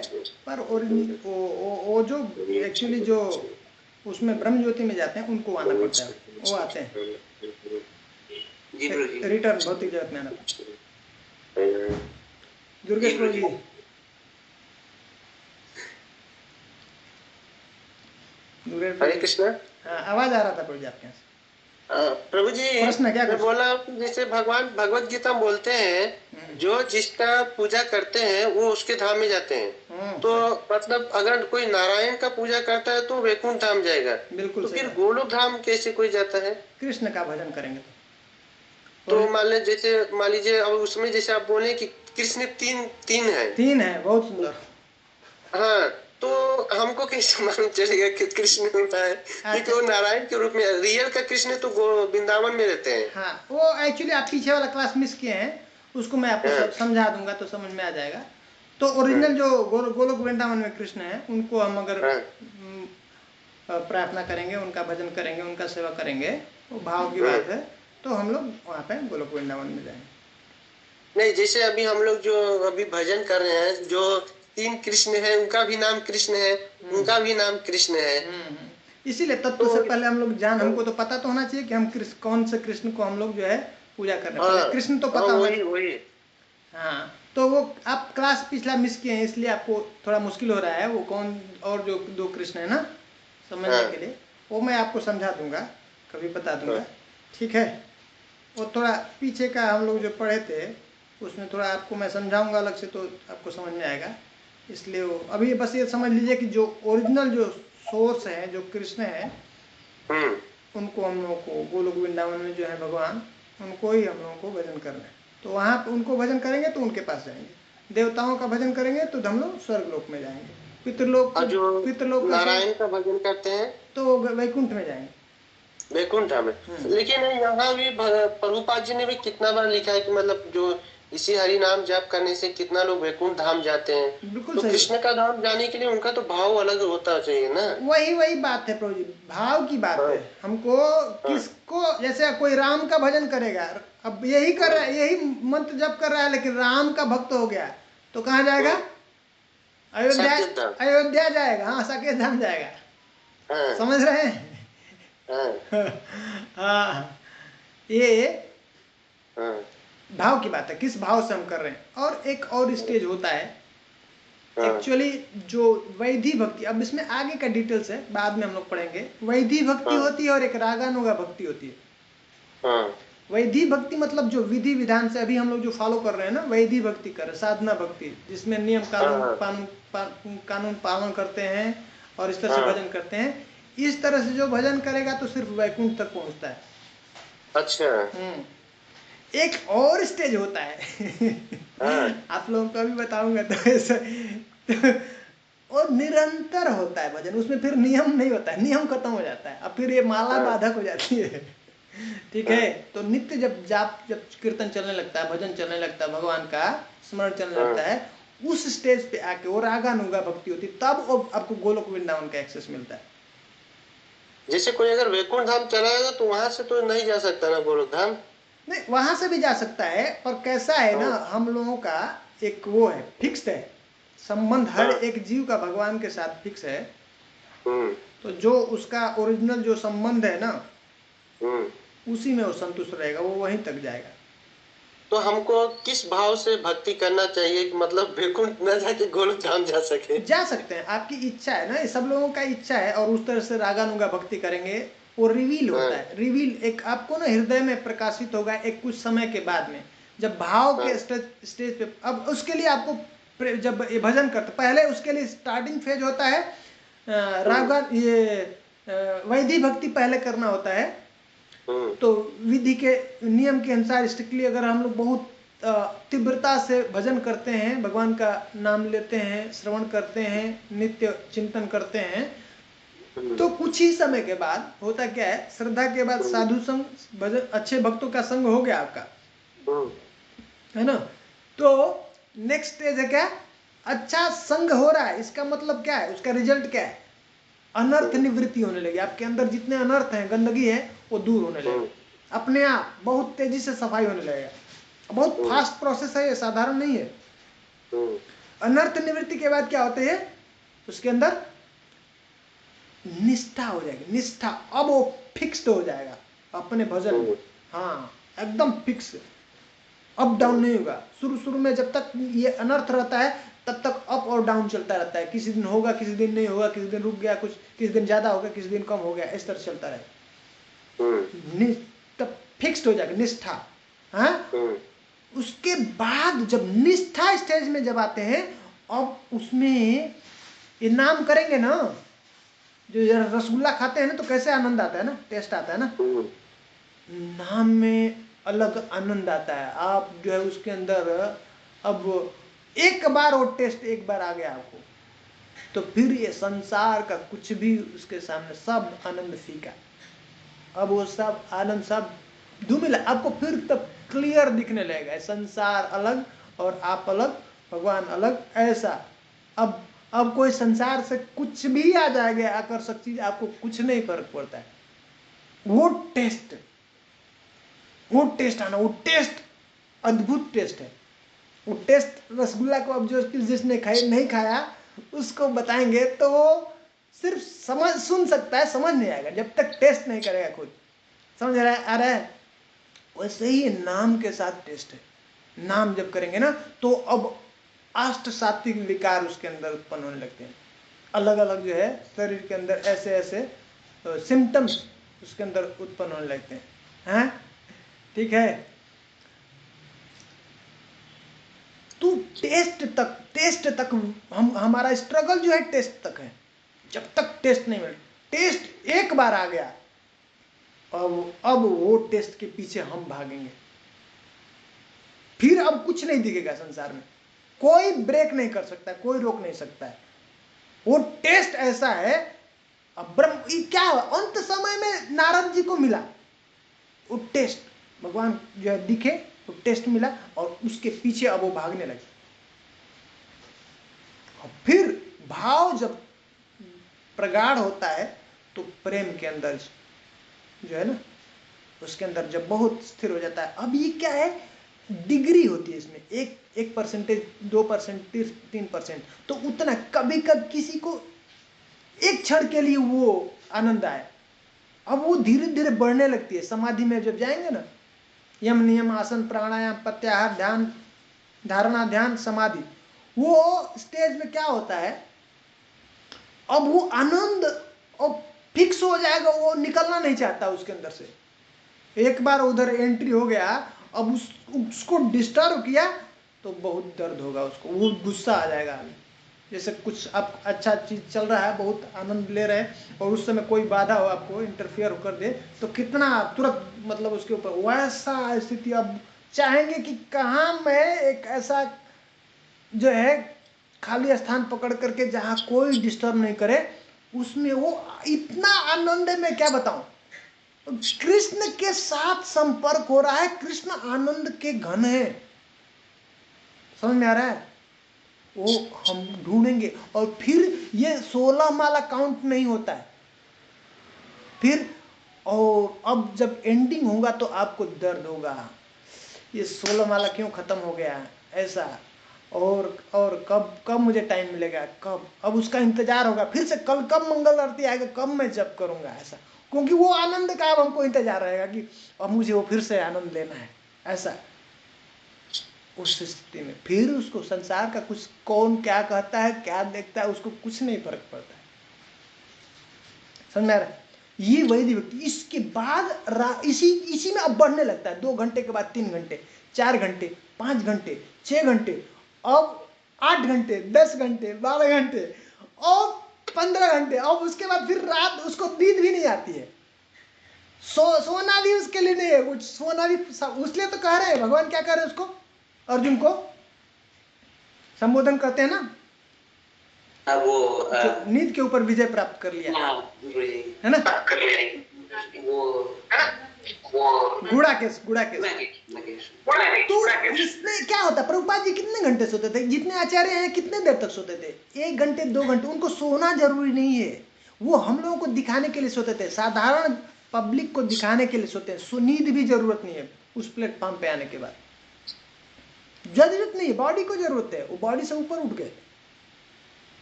पर वो जो एक्चुअली जो उसमें ब्रह्म ज्योति में जाते हैं उनको आना पड़ता है, वो आते हैं जी प्रभु जी। रिटर्न भौतिक जगत में आना पड़ता है। दुर्गेश प्रभु जी, हरे कृष्ण। हाँ, आवाज आ रहा था प्रभु जी आपके यहाँ से। प्रभु जी, प्रश्न क्या मैं बोला, जैसे भगवान भगवत गीता में बोलते हैं जो जिसका पूजा करते हैं वो उसके धाम में जाते हैं। तो मतलब अगर कोई नारायण का पूजा करता है तो वैकुंठ धाम जाएगा। बिल्कुल। तो फिर गोलोक धाम कैसे कोई जाता है? कृष्ण का भजन करेंगे तो मान लीजिए अब उसमें जैसे आप बोले कि कृष्ण तीन है, बहुत सुंदर। हाँ, तो हमको कैसे मालूम चलेगा कि कृष्ण होता है? क्योंकि वो नारायण के रूप में, रियल का कृष्ण तो वृंदावन में रहते हैं। हाँ, वो एक्चुअली आप पीछे वाला क्लास मिस किए हैं, उसको मैं आपको समझा दूंगा तो समझ में आ जाएगा। तो ओरिजिनल जो गोलोक वृंदावन में कृष्ण है, उनको हम अगर प्रार्थना करेंगे, उनका भजन करेंगे, उनका सेवा करेंगे, वो भाव की बात है, तो हम लोग वहाँ पे गोलोक वृंदावन में जाएंगे। नहीं, जैसे अभी हम लोग जो अभी भजन कर रहे हैं, जो 3 कृष्ण है, उनका भी नाम कृष्ण है, उनका भी नाम कृष्ण है। इसीलिए तत्व से पहले हम लोग हमको तो पता तो होना चाहिए कि हम कौन से कृष्ण को हम लोग जो है पूजा कर रहे हैं। कृष्ण तो पता होना चाहिए। हाँ, तो वो आप क्लास पिछला मिस किए हैं, इसलिए आपको थोड़ा मुश्किल हो रहा है। वो कौन और जो 2 कृष्ण है ना, समझने के लिए वो मैं आपको समझा दूंगा, कभी बता दूंगा, ठीक है। वो थोड़ा पीछे का हम लोग जो पढ़े थे उसमें थोड़ा आपको मैं समझाऊंगा अलग से, तो आपको समझ में आएगा। इसलिए वो अभी बस ये समझ लीजिए कि जो ओरिजिनल जो सोर्स है, जो कृष्ण है, उनको हम लोगों को गोलोक वृंदावन में जो है भगवान, उनको ही हम लोगों को भजन करना है। तो वहाँ पे उनको भजन करेंगे तो उनके पास जाएंगे। देवताओं का भजन करेंगे तो हम लोग स्वर्गलोक में जाएंगे। पितृलोक नारायण का भजन करते हैं तो वैकुंठ में जाएंगे, वैकुंठ में। लेकिन यहाँ भी प्रभुपाद जी ने भी कितना बार लिखा है कि मतलब जो इसी हरि नाम जाप करने से कितना लोग वैकुंठ धाम जाते हैं। बिल्कुल तो कृष्ण का धाम जाने के लिए उनका तो भाव अलग होता चाहिए ना। वही बात है प्रभु जी, भाव की बात है। हमको किसको, जैसे कोई राम का भजन करेगा, अब यही कर रहा है, यही मंत्र जप कर रहा है, लेकिन राम का भक्त हो गया तो कहाँ जाएगा? अयोध्या जाएगा। हाँ, साकेत धाम जाएगा। समझ रहे हैं? हाँ, ये भाव की बात है, किस भाव से हम कर रहे हैं। और एक और स्टेज होता है एक्चुअली जो वैधि भक्ति, अब इसमें आगे का डिटेल्स है, बाद में हम लोग पढ़ेंगे। वैधि भक्ति होती है और एक रागानुगा भक्ति होती है। वैधि भक्ति मतलब जो विधि विधान से अभी हम लोग जो फॉलो कर रहे हैं ना, वैधि भक्ति कर रहे, साधना भक्ति, जिसमें नियम कानून पालन करते हैं और इस तरह से भजन करते हैं। इस तरह से जो भजन करेगा तो सिर्फ वैकुंठ तक पहुंचता है। अच्छा। एक और स्टेज होता है आप लोगों को अभी बताऊंगा। तो ऐसा और निरंतर होता है भजन, उसमें फिर नियम नहीं होता है, नियम खत्म हो जाता है, अब फिर ये माला बाधक हो जाती है, ठीक है। तो नित्य जब कीर्तन चलने लगता है, भजन चलने लगता है, भगवान का स्मरण चलने लगता है, उस स्टेज पे आके वो रागानुगा भक्ति होती है, तब आपको गोलोक वृंदावन का एक्सेस मिलता है। जैसे कोई अगर वैकुंठ धाम चला जाएगा तो वहां से तो नहीं जा सकता ना गोलोक धाम? नहीं, वहां से भी जा सकता है, पर कैसा है ना, हम लोगों का एक वो है, फिक्स्ड है संबंध, हर एक जीव का भगवान के साथ फिक्स है। तो जो उसका ओरिजिनल जो संबंध है ना, उसी में वो संतुष्ट रहेगा, वो वहीं तक जाएगा। तो हमको किस भाव से भक्ति करना चाहिए कि मतलब वैकुंठ न जाके गोलोक धाम जा सके? जा सकते हैं, आपकी इच्छा है ना, ये सब लोगों का इच्छा है। और उस तरह से रागानुगा भक्ति करेंगे, वो रिवील होता है। रिवील एक आपको ना हृदय में प्रकाशित होगा एक कुछ समय के बाद में, जब भाव के स्टेज पे। अब उसके लिए आपको जब ये भजन करते पहले उसके लिए स्टार्टिंग फेज होता है, रागा वैधि भक्ति पहले करना होता है। तो विधि के नियम के अनुसार स्ट्रिक्टली अगर हम लोग बहुत तीव्रता से भजन करते हैं, भगवान का नाम लेते हैं, श्रवण करते हैं, नित्य चिंतन करते हैं, तो कुछ ही समय के बाद होता क्या है, श्रद्धा के बाद साधु संग, भजन, अच्छे भक्तों का संग हो गया आपका, है ना। तो नेक्स्ट स्टेज है क्या? अच्छा संग हो रहा है, इसका मतलब क्या है, उसका रिजल्ट क्या है? अनर्थ निवृत्ति होने लगी, आपके अंदर जितने अनर्थ हैं, गंदगी है, वो दूर होने लगे अपने आप, बहुत तेजी से सफाई होने लगेगा। बहुत फास्ट प्रोसेस है ये, साधारण नहीं है। अनर्थ निवृत्ति के बाद क्या होते हैं, उसके अंदर निष्ठा हो जाएगी, निष्ठा। अब वो फिक्स्ड हो जाएगा अपने भजन में, हाँ एकदम फिक्स, अप डाउन नहीं होगा। शुरू में जब तक ये अनर्थ रहता है तब तक अप और डाउन चलता रहता है, किसी दिन होगा, किसी दिन नहीं होगा, किसी दिन रुक गया, कुछ किसी दिन ज्यादा होगा, किसी दिन कम हो गया, इस तरह चलता रहेगा। तब फिक्स्ड हो जाएगा निष्ठा। हाँ, उसके बाद जब निष्ठा स्टेज में जब आते हैं, अब उसमें ये नाम करेंगे ना, जो रसगुल्ला खाते हैं ना तो कैसे आनंद आता है ना, टेस्ट आता है ना, नाम में अलग आनंद आता है। आप जो है उसके अंदर अब एक बार वो टेस्ट एक बार आ गया आपको, तो फिर ये संसार का कुछ भी उसके सामने सब आनंद फीका। अब वो सब आनंद सब धूमिल, आपको फिर तब क्लियर दिखने लगेगा, संसार अलग और आप अलग, भगवान अलग, ऐसा। अब कोई संसार से कुछ भी आ जाएगा आकर्षक चीज, आपको कुछ नहीं फर्क पड़ता है। वो टेस्ट आना, वो टेस्ट अद्भुत टेस्ट है। वो टेस्ट रसगुल्ला को अब जो जिसने नहीं खाया उसको बताएंगे तो वो सिर्फ सुन सकता है, समझ नहीं आएगा जब तक टेस्ट नहीं करेगा खुद। समझ आ रहा है? वैसे ही नाम के साथ टेस्ट है। नाम जब करेंगे ना तो अब अष्ट सात्विक विकार उसके अंदर उत्पन्न होने लगते हैं, अलग अलग जो है शरीर के अंदर ऐसे ऐसे सिम्टम्स उसके अंदर उत्पन्न होने लगते हैं। ठीक है, तो टेस्ट तक हमारा स्ट्रगल जो है टेस्ट तक है। जब तक टेस्ट नहीं मिले, टेस्ट एक बार आ गया, अब वो टेस्ट के पीछे हम भागेंगे, फिर अब कुछ नहीं दिखेगा संसार में, कोई ब्रेक नहीं कर सकता, कोई रोक नहीं सकता है। वो टेस्ट ऐसा है। अब ब्रह्म क्या अंत समय में नारद जी को मिला वो टेस्ट, भगवान जो है दिखे तो टेस्ट मिला, और उसके पीछे अब वो भागने लगे। और फिर भाव जब प्रगाढ़ होता है तो प्रेम के अंदर जो है ना, उसके अंदर जब बहुत स्थिर हो जाता है। अब ये क्या है, डिग्री होती है इसमें, 1%, 2%, 3%, तो उतना कभी कभी किसी को एक क्षण के लिए वो आनंद आए, अब वो धीरे धीरे बढ़ने लगती है। समाधि में जब जाएंगे ना, यम नियम आसन प्राणायाम प्रत्याहार ध्यान धारणा ध्यान समाधि, वो स्टेज में क्या होता है, अब वो आनंद अब फिक्स हो जाएगा, वो निकलना नहीं चाहता उसके अंदर से। एक बार उधर एंट्री हो गया, अब उसको डिस्टर्ब किया तो बहुत दर्द होगा उसको, वो गुस्सा आ जाएगा। जैसे कुछ आप अच्छा चीज चल रहा है, बहुत आनंद ले रहे हैं, और उस समय कोई बाधा हो, आपको इंटरफियर कर दे, तो कितना तुरंत मतलब उसके ऊपर वैसा स्थिति। अब चाहेंगे कि कहाँ मैं एक ऐसा जो है खाली स्थान पकड़ करके जहाँ कोई डिस्टर्ब नहीं करे, उसमें वो इतना आनंद है, मैं क्या बताऊं। कृष्ण के साथ संपर्क हो रहा है, कृष्ण आनंद के घन है। समझ में आ रहा है? वो हम ढूंढेंगे, और फिर ये 16 माला काउंट नहीं होता है फिर। और अब जब एंडिंग होगा तो आपको दर्द होगा, ये 16 माला क्यों खत्म हो गया ऐसा, और कब मुझे टाइम मिलेगा, कब, अब उसका इंतजार होगा फिर से, कल कब मंगल आरती आएगा, कब मैं जप करूंगा ऐसा, क्योंकि वो आनंद का अब हमको इंतजार रहेगा कि अब मुझे वो फिर से आनंद लेना है ऐसा। उस स्थिति में फिर उसको संसार का कुछ कौन क्या कहता है, क्या देखता है, उसको कुछ नहीं फर्क पड़ता है। समझ में आ रहा है? ये वैदिक व्यक्ति इसके बाद इसी में अब बढ़ने लगता है। 2 घंटे के बाद 3 घंटे, 4 घंटे, 5 घंटे, 6 घंटे, अब 8 घंटे, 10 घंटे, 12 घंटे, और 15 घंटे, और उसके बाद फिर रात उसको नींद भी नहीं आती है। सोना भी उसके लिए नहीं है कुछ, सोना भी उसलिए तो कह रहे हैं भगवान, क्या कह रहे हैं उसको, अर्जुन को संबोधन करते हैं ना, वो नींद के ऊपर विजय प्राप्त कर लिया है ना, वो गुड़ाकेश। तो इसमें क्या होता है, प्रभुपाद जी कितने घंटे सोते थे, जितने आचार्य हैं कितने देर तक सोते थे, 1 घंटे 2 घंटे, उनको सोना जरूरी नहीं है, वो हम लोगों को दिखाने के लिए सोते थे, साधारण पब्लिक को दिखाने के लिए सोते हैं। सो नींद भी जरूरत नहीं है उस प्लेटफॉर्म पे आने के बाद, जरूरत नहीं है, बॉडी को जरूरत है। वो बॉडी से ऊपर उठ गए,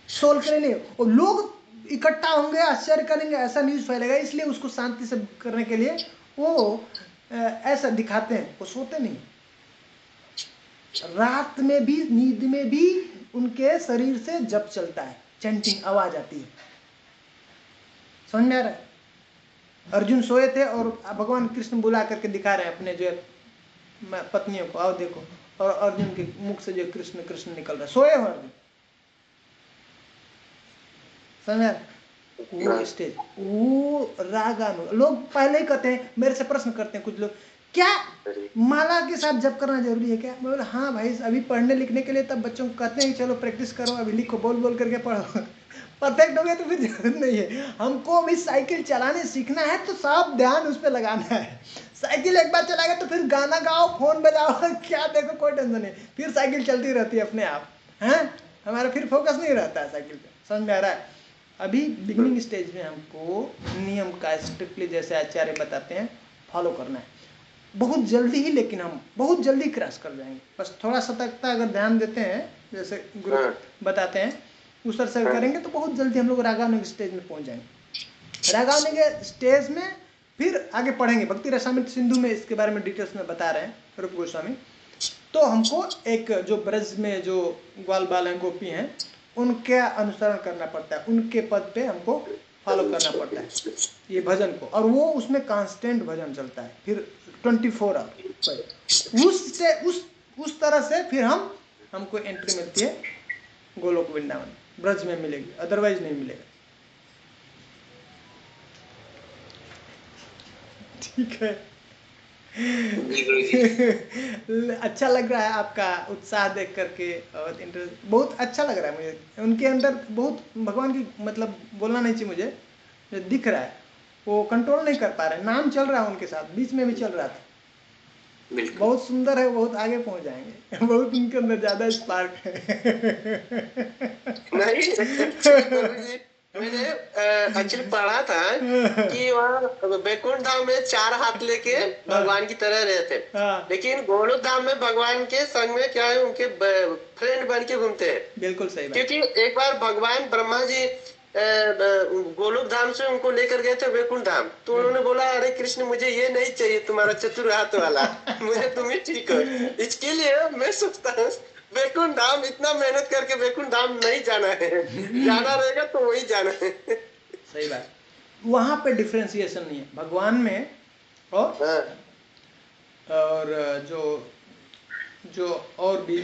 सोल के लिए नहीं। और लोग इकट्ठा होंगे, आश्चर्य करेंगे, ऐसा न्यूज फैलेगा, इसलिए उसको शांति से करने के लिए वो ऐसा दिखाते हैं। वो सोते नहीं, रात में भी, नींद में भी उनके शरीर से जप चलता है, चैंटिंग आवाज आती है। समझ में आ रहा है? अर्जुन सोए थे और भगवान कृष्ण बुला करके दिखा रहे हैं अपने जो पत्नियों को, आओ देखो, और अर्जुन के मुख से जो कृष्ण कृष्ण निकल रहा है, सोए हो अर्जुन। समझ? वो स्टेज, वो रागानु। लोग पहले ही कहते हैं, मेरे से प्रश्न करते हैं कुछ लोग, क्या माला के साथ जप करना जरूरी है क्या? मैं बोला हाँ भाई, अभी पढ़ने लिखने के लिए तब बच्चों को कहते हैं चलो प्रैक्टिस करो, अभी लिखो, बोल बोल करके पढ़ो। परफेक्ट हो गया तो फिर जरूरत नहीं है। हमको अभी साइकिल चलाने सीखना है तो सब ध्यान उस पर लगाना है। साइकिल एक बार चलाएगा तो फिर गाना गाओ, फोन बजाओ, क्या देखो, कोई टेंशन नहीं, फिर साइकिल चलती रहती है अपने आप। हैं, हमारा फिर फोकस नहीं रहता है साइकिल पे। समझ में आ रहा है? अभी बिगिनिंग स्टेज में हमको नियम का स्ट्रिक्टली, जैसे आचार्य बताते हैं, फॉलो करना है। बहुत जल्दी ही, लेकिन हम बहुत जल्दी क्रॉस कर जाएंगे। बस थोड़ा सतर्कता अगर ध्यान देते हैं, जैसे गुरु बताते हैं, उस तरह से करेंगे तो बहुत जल्दी हम लोग रागानुग स्टेज में पहुंच जाएंगे। रागानुग स्टेज में फिर आगे पढ़ेंगे। भक्ति रसामृत सिंधु में इसके बारे में डिटेल्स में बता रहे हैं रूप गोस्वामी। तो हमको एक जो ब्रज में जो ग्वाल बाल हैं, गोपी हैं, उनके अनुसरण करना पड़ता है, उनके पद पे हमको फॉलो करना पड़ता है ये भजन को। और वो उसमें कांस्टेंट भजन चलता है फिर 24 आवर। उस तरह से फिर हमको एंट्री मिलती है गोलोक वृंदावन, ब्रज में मिलेगी, अदरवाइज नहीं मिलेगा। ठीक है। अच्छा लग रहा है आपका उत्साह देख करके, और इंटरेस्ट बहुत अच्छा लग रहा है मुझे। उनके अंदर बहुत भगवान की, मतलब बोलना नहीं चाहिए मुझे, जो दिख रहा है वो कंट्रोल नहीं कर पा रहे। नाम चल रहा है उनके साथ, बीच में भी चल रहा था। बहुत सुंदर है, बहुत आगे पहुंच जाएंगे। बहुत उनके अंदर ज्यादा स्पार्क है। नहीं, मैंने एक्चुअली पढ़ा था कि वहाँ बैकुंठ धाम में 4 हाथ लेके भगवान की तरह रहते, लेकिन गोलोक धाम में भगवान के संग में क्या है, उनके फ्रेंड बन के घूमते हैं। बिल्कुल सही बात। क्योंकि एक बार भगवान ब्रह्मा जी गोलोक धाम से उनको लेकर गए थे बैकुंठ धाम, तो उन्होंने बोला अरे कृष्ण मुझे ये नहीं चाहिए तुम्हारा चतुर हाथ वाला, मुझे तुम ही ठीक हो। इसके लिए मैं सोचता हूँ बैकुंठ धाम, इतना मेहनत करके बैकुंठ धाम नहीं जाना है, जाना रहेगा तो वही जाना है। सही बात। वहां पे डिफरेंशिएशन नहीं है भगवान में, और जो और भी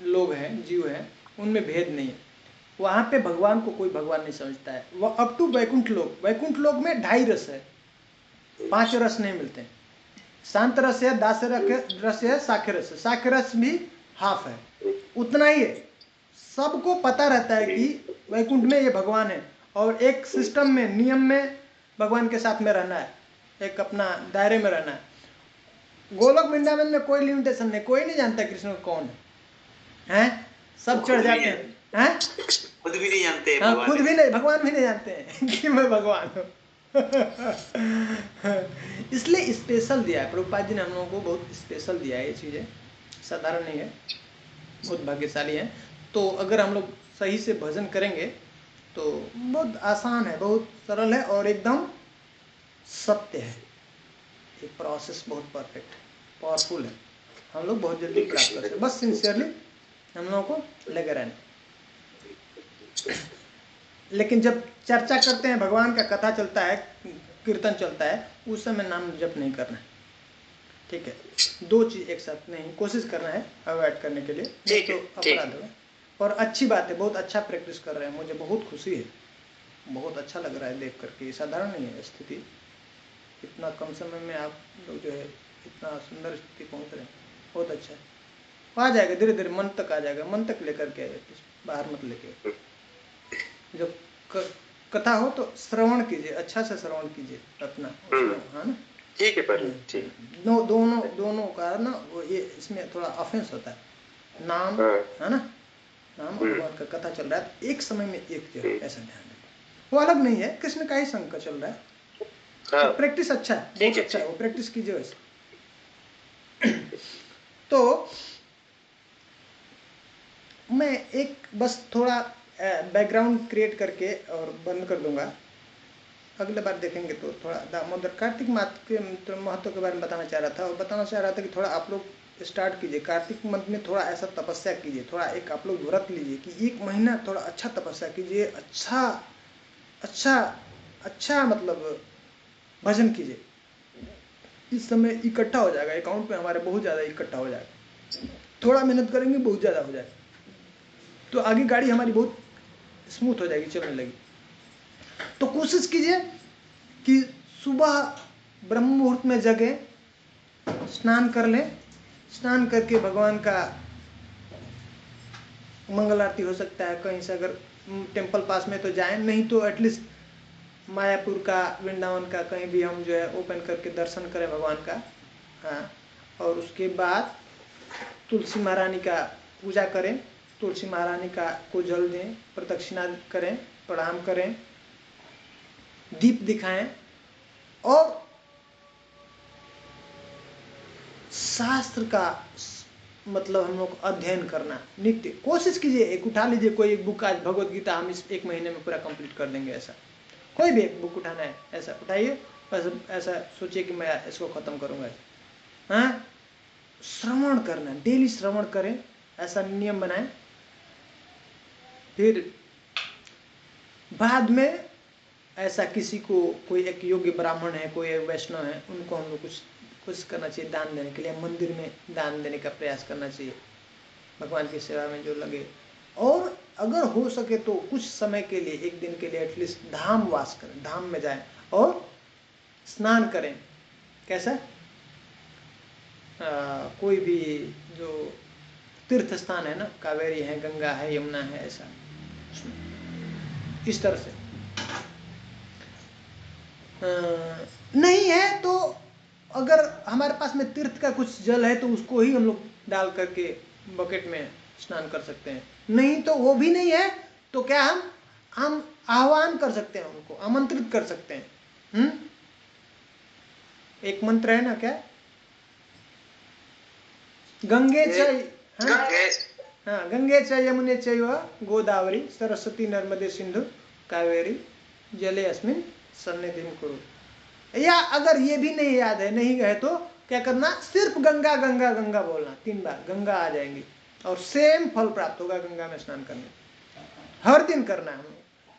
लोग हैं, जीव हैं, उनमें भेद नहीं है। वहां पे भगवान को कोई भगवान नहीं समझता है। वो अप टू वैकुंठ लोक में 2.5 रस है, 5 रस नहीं मिलते हैं। शांत रस है, दास रस है, साख्य रस है। साख्य रस भी हाफ है, उतना ही है। सबको पता रहता है कि वैकुंठ में ये भगवान है, और एक सिस्टम में, नियम में भगवान के साथ में रहना है, एक अपना दायरे में रहना है। गोलोक वृंदावन में कोई लिमिटेशन नहीं, कोई नहीं जानता कृष्ण कौन है, सब चढ़ जाते हैं। खुद भी नहीं जानते हैं। हाँ, खुद भी नहीं, भगवान भी नहीं जानते हैं कि मैं भगवान हूँ। इसलिए स्पेशल दिया है प्रभुपाद जी ने हम लोगों को, बहुत स्पेशल दिया है। ये चीजें साधारण नहीं है, बहुत भाग्यशाली है। तो अगर हम लोग सही से भजन करेंगे तो बहुत आसान है, बहुत सरल है, और एकदम सत्य है। ये प्रोसेस बहुत परफेक्ट, पावरफुल है। हम लोग बहुत जल्दी प्राप्त कर सकते हैं, बस सिंसियरली हम लोगों को लगे रहना। लेकिन जब चर्चा करते हैं, भगवान का कथा चलता है, कीर्तन चलता है, उस समय नाम जप नहीं करना है। ठीक है, 2 चीज एक साथ नहीं, कोशिश करना है अवॉइड करने के लिए, नहीं तो अपराध होगा। और अच्छी बात है, बहुत अच्छा प्रैक्टिस कर रहे हैं, मुझे बहुत खुशी है, बहुत अच्छा लग रहा है देख करके। साधारण नहीं है स्थिति, इतना कम समय में आप लोग जो है इतना सुंदर स्थिति पहुंच रहे हैं, बहुत अच्छा है। आ जाएगा धीरे धीरे, मन तक आ जाएगा, मन तक लेकर के, बाहर मत लेके। जब कथा हो तो श्रवण कीजिए, अच्छा से श्रवण कीजिए अपना, है ना? ठीक है पर ठीक। दोनों का ना वो, ये इसमें थोड़ा ऑफेंस होता है। नाम है ना, नाम भगवान का कथा चल रहा है, एक समय में एक जो है, ऐसा ध्यान रखें। वो अलग नहीं है, कृष्ण का ही संग का चल रहा है। हाँ, प्रैक्टिस अच्छा है, ठीक बहुत है, अच्छा है, ठीक। वो प्रैक्टिस कीजिए वैसे। तो मैं एक बस थोड़ा बैकग्राउंड क्रिएट करके और बंद कर दूंगा। अगले बार देखेंगे तो थोड़ा दामोदर कार्तिक मास के महत्व के बारे में बताना चाह रहा था, और बताना चाह रहा था कि थोड़ा आप लोग स्टार्ट कीजिए कार्तिक मंथ में, थोड़ा ऐसा तपस्या कीजिए, थोड़ा एक आप लोग व्रत लीजिए कि 1 महीना थोड़ा अच्छा तपस्या कीजिए, अच्छा अच्छा अच्छा मतलब भजन कीजिए। इस समय इकट्ठा हो जाएगा अकाउंट में हमारे, बहुत ज़्यादा इकट्ठा हो जाएगा। थोड़ा मेहनत करेंगे बहुत ज़्यादा हो जाएगा, तो आगे गाड़ी हमारी बहुत स्मूथ हो जाएगी, चलने लगी। तो कोशिश कीजिए कि सुबह ब्रह्म मुहूर्त में जगे, स्नान कर लें, स्नान करके भगवान का मंगल आरती हो सकता है कहीं से, अगर टेम्पल पास में तो जाएं, नहीं तो एटलीस्ट मायापुर का, वृंदावन का कहीं भी हम जो है ओपन करके दर्शन करें भगवान का। हाँ, और उसके बाद तुलसी महारानी का पूजा करें, तुलसी महारानी का को जल दें, प्रदक्षिणा करें, प्रणाम करें, दीप दिखाएं, और शास्त्र का मतलब हम लोग अध्ययन करना नित्य कोशिश कीजिए। एक उठा लीजिए कोई एक बुक, आज भगवत गीता हम इस 1 महीने में पूरा कंप्लीट कर देंगे, ऐसा कोई भी एक बुक उठाना है ऐसा उठाइए, बस ऐसा सोचिए कि मैं इसको खत्म करूंगा। हाँ, श्रवण करना, डेली श्रवण करें, ऐसा नियम बनाएं। फिर बाद में ऐसा किसी को, कोई एक योग्य ब्राह्मण है, कोई एक वैष्णव है, उनको हम लोग कुछ कोशिश करना चाहिए दान देने के लिए, मंदिर में दान देने का प्रयास करना चाहिए, भगवान की सेवा में जो लगे। और अगर हो सके तो कुछ समय के लिए, 1 दिन के लिए एटलीस्ट धाम वास करें, धाम में जाएं और स्नान करें। कैसा कोई भी जो तीर्थ स्थान है ना, कावेरी है, गंगा है, यमुना है, ऐसा इस तरह से। नहीं है तो अगर हमारे पास में तीर्थ का कुछ जल है तो उसको ही हम लोग डाल करके बकेट में स्नान कर सकते हैं। नहीं तो वो भी नहीं है तो क्या हम आह्वान कर सकते हैं, उनको आमंत्रित कर सकते हैं। एक मंत्र है ना, क्या, गंगे गंगे च यमुने चैव गोदावरी सरस्वती नर्मदे सिंधु कावेरी जले अस्मिन् सन्निधिं कुरु। या अगर ये भी नहीं याद है, नहीं गए, तो क्या करना, सिर्फ गंगा गंगा गंगा बोलना 3 बार, गंगा आ जाएंगी और सेम फल प्राप्त होगा गंगा में स्नान करने। हर दिन करना है,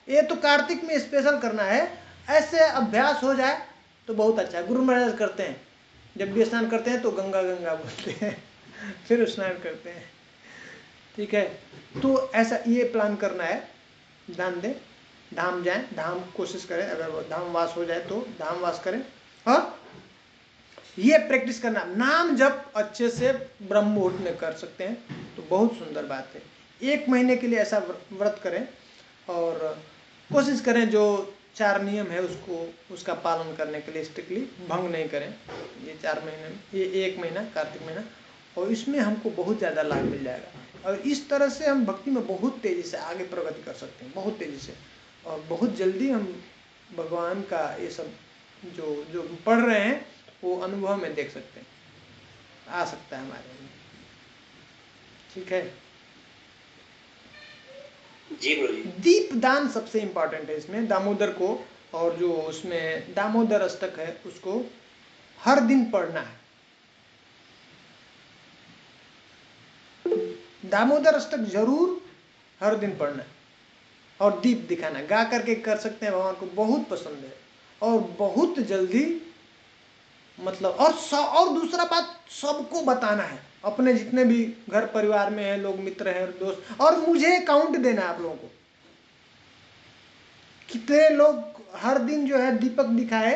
ये तो कार्तिक में स्पेशल करना है। ऐसे अभ्यास हो जाए तो बहुत अच्छा है। गुरु महाराज करते हैं, जब भी स्नान करते हैं तो गंगा गंगा बोलते हैं, फिर स्नान करते हैं। ठीक है, तो ऐसा ये प्लान करना है। दान दें, धाम जाएं, धाम कोशिश करें, अगर धाम वास हो जाए तो धाम वास करें, और ये प्रैक्टिस करना, नाम जब अच्छे से ब्रह्म मुहूर्त में कर सकते हैं तो बहुत सुंदर बात है। 1 महीने के लिए ऐसा व्रत करें और कोशिश करें जो 4 नियम है उसका पालन करने के लिए स्ट्रिक्टली भंग नहीं करें। ये 4 महीने में, ये 1 महीना कार्तिक महीना, और इसमें हमको बहुत ज़्यादा लाभ मिल जाएगा। और इस तरह से हम भक्ति में बहुत तेज़ी से आगे प्रगति कर सकते हैं, बहुत तेज़ी से, और बहुत जल्दी हम भगवान का ये सब जो पढ़ रहे हैं वो अनुभव में देख सकते हैं, आ सकता है हमारे में। ठीक है जी गुरुजी। दीप दान सबसे इम्पोर्टेंट है इसमें, दामोदर को, और जो उसमें दामोदर अष्टक है उसको हर दिन पढ़ना है। दामोदर अष्टक जरूर हर दिन पढ़ना है, और दीप दिखाना, गा करके कर सकते हैं, भगवान को बहुत पसंद है, और बहुत जल्दी मतलब, और दूसरा बात, सबको बताना है, अपने जितने भी घर परिवार में है लोग, मित्र हैं, दोस्त, और मुझे काउंट देना है आप लोगों को, कितने लोग हर दिन जो है दीपक दिखाए।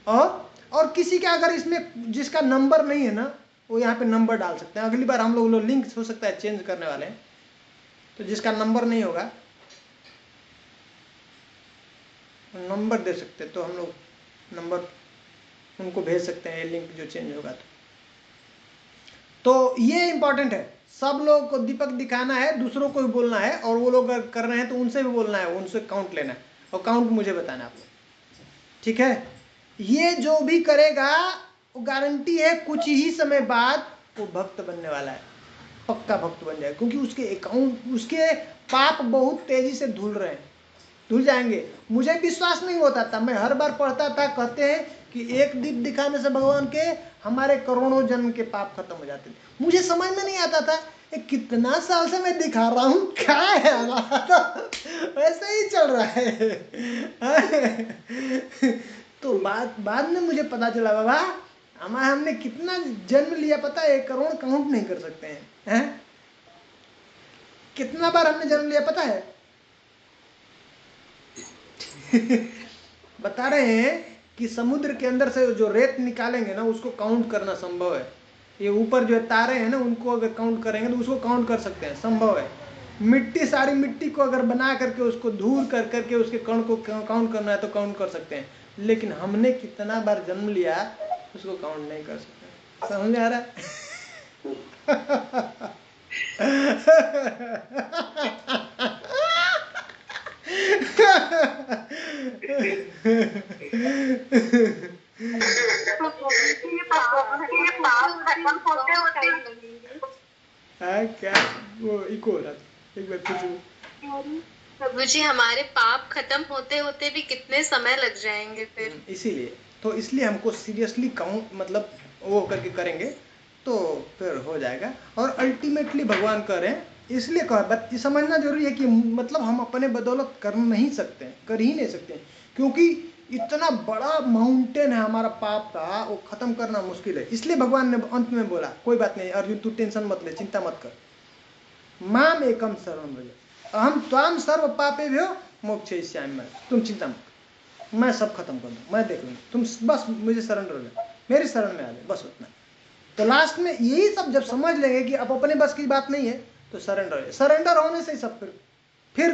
और किसी का अगर इसमें जिसका नंबर नहीं है ना, वो यहाँ पे नंबर डाल सकते हैं। अगली बार हम लोग लिंक हो सकता है चेंज करने वाले हैं, तो जिसका नंबर नहीं होगा नंबर दे सकते हैं, तो हम लोग नंबर उनको भेज सकते हैं, ये लिंक जो चेंज होगा तो ये इंपॉर्टेंट है। सब लोग को दीपक दिखाना है, दूसरों को भी बोलना है, और वो लोग अगर कर रहे हैं तो उनसे भी बोलना है, उनसे काउंट लेना है। और काउंट मुझे बताना आपको, ठीक है। ये जो भी करेगा वो गारंटी है कुछ ही समय बाद वो भक्त बनने वाला है, पक्का भक्त बन जाएगा, क्योंकि उसके अकाउंट, उसके पाप बहुत तेजी से धुल रहे हैं, धुल जाएंगे। मुझे विश्वास नहीं होता था, मैं हर बार पढ़ता था, कहते हैं कि एक दीप दिखाने से भगवान के हमारे करोड़ों जन्म के पाप खत्म हो जाते थे। मुझे समझ में नहीं आता था कितना साल से मैं दिखा रहा हूँ, क्या है हमारा तो वैसे ही चल रहा है। तो बाद में मुझे पता चला बाबा हमने कितना जन्म लिया पता है, 1 करोड़ काउंट नहीं कर सकते हैं। कितना बार हमने जन्म लिया पता है? बता रहे हैं कि समुद्र के अंदर से जो रेत निकालेंगे ना उसको काउंट करना संभव है। ये ऊपर जो तारे हैं ना उनको अगर काउंट करेंगे तो उसको काउंट कर सकते हैं, संभव है। मिट्टी, सारी मिट्टी को अगर बना करके उसको धूल कर करके उसके कण को काउंट करना है तो काउंट कर सकते हैं, लेकिन हमने कितना बार जन्म लिया उसको काउंट नहीं कर सकते। समझ आ रहा है? क्या वो इको हो रहा था, एक बार पूछो। प्रभु जी हमारे पाप खत्म होते होते भी कितने समय लग जाएंगे फिर? इसीलिए तो इसलिए हमको सीरियसली काउंट मतलब वो करके करेंगे तो फिर हो जाएगा। और अल्टीमेटली भगवान कह रहे हैं, इसलिए ये समझना जरूरी है कि मतलब हम अपने बदौलत कर नहीं सकते, कर ही नहीं सकते, क्योंकि इतना बड़ा माउंटेन है हमारा पाप का, वो खत्म करना मुश्किल है। इसलिए भगवान ने अंत में बोला कोई बात नहीं अर्जुन, तू टेंशन मत ले, चिंता मत कर, माम एकम शरणं व्रज अहम त्वाम सर्व पापेभ्यो मोक्षयिष्यामि, तुम चिंता मत, मैं सब खत्म कर दूँ, मैं देख लूँगा, तुम बस मुझे सरेंडर हो जाओ, मेरी शरण में आ जाओ, बस उतना। तो लास्ट में यही सब जब समझ लेंगे कि अब अपने बस की बात नहीं है तो सरेंडर हो, सरेंडर होने से ही सब फिर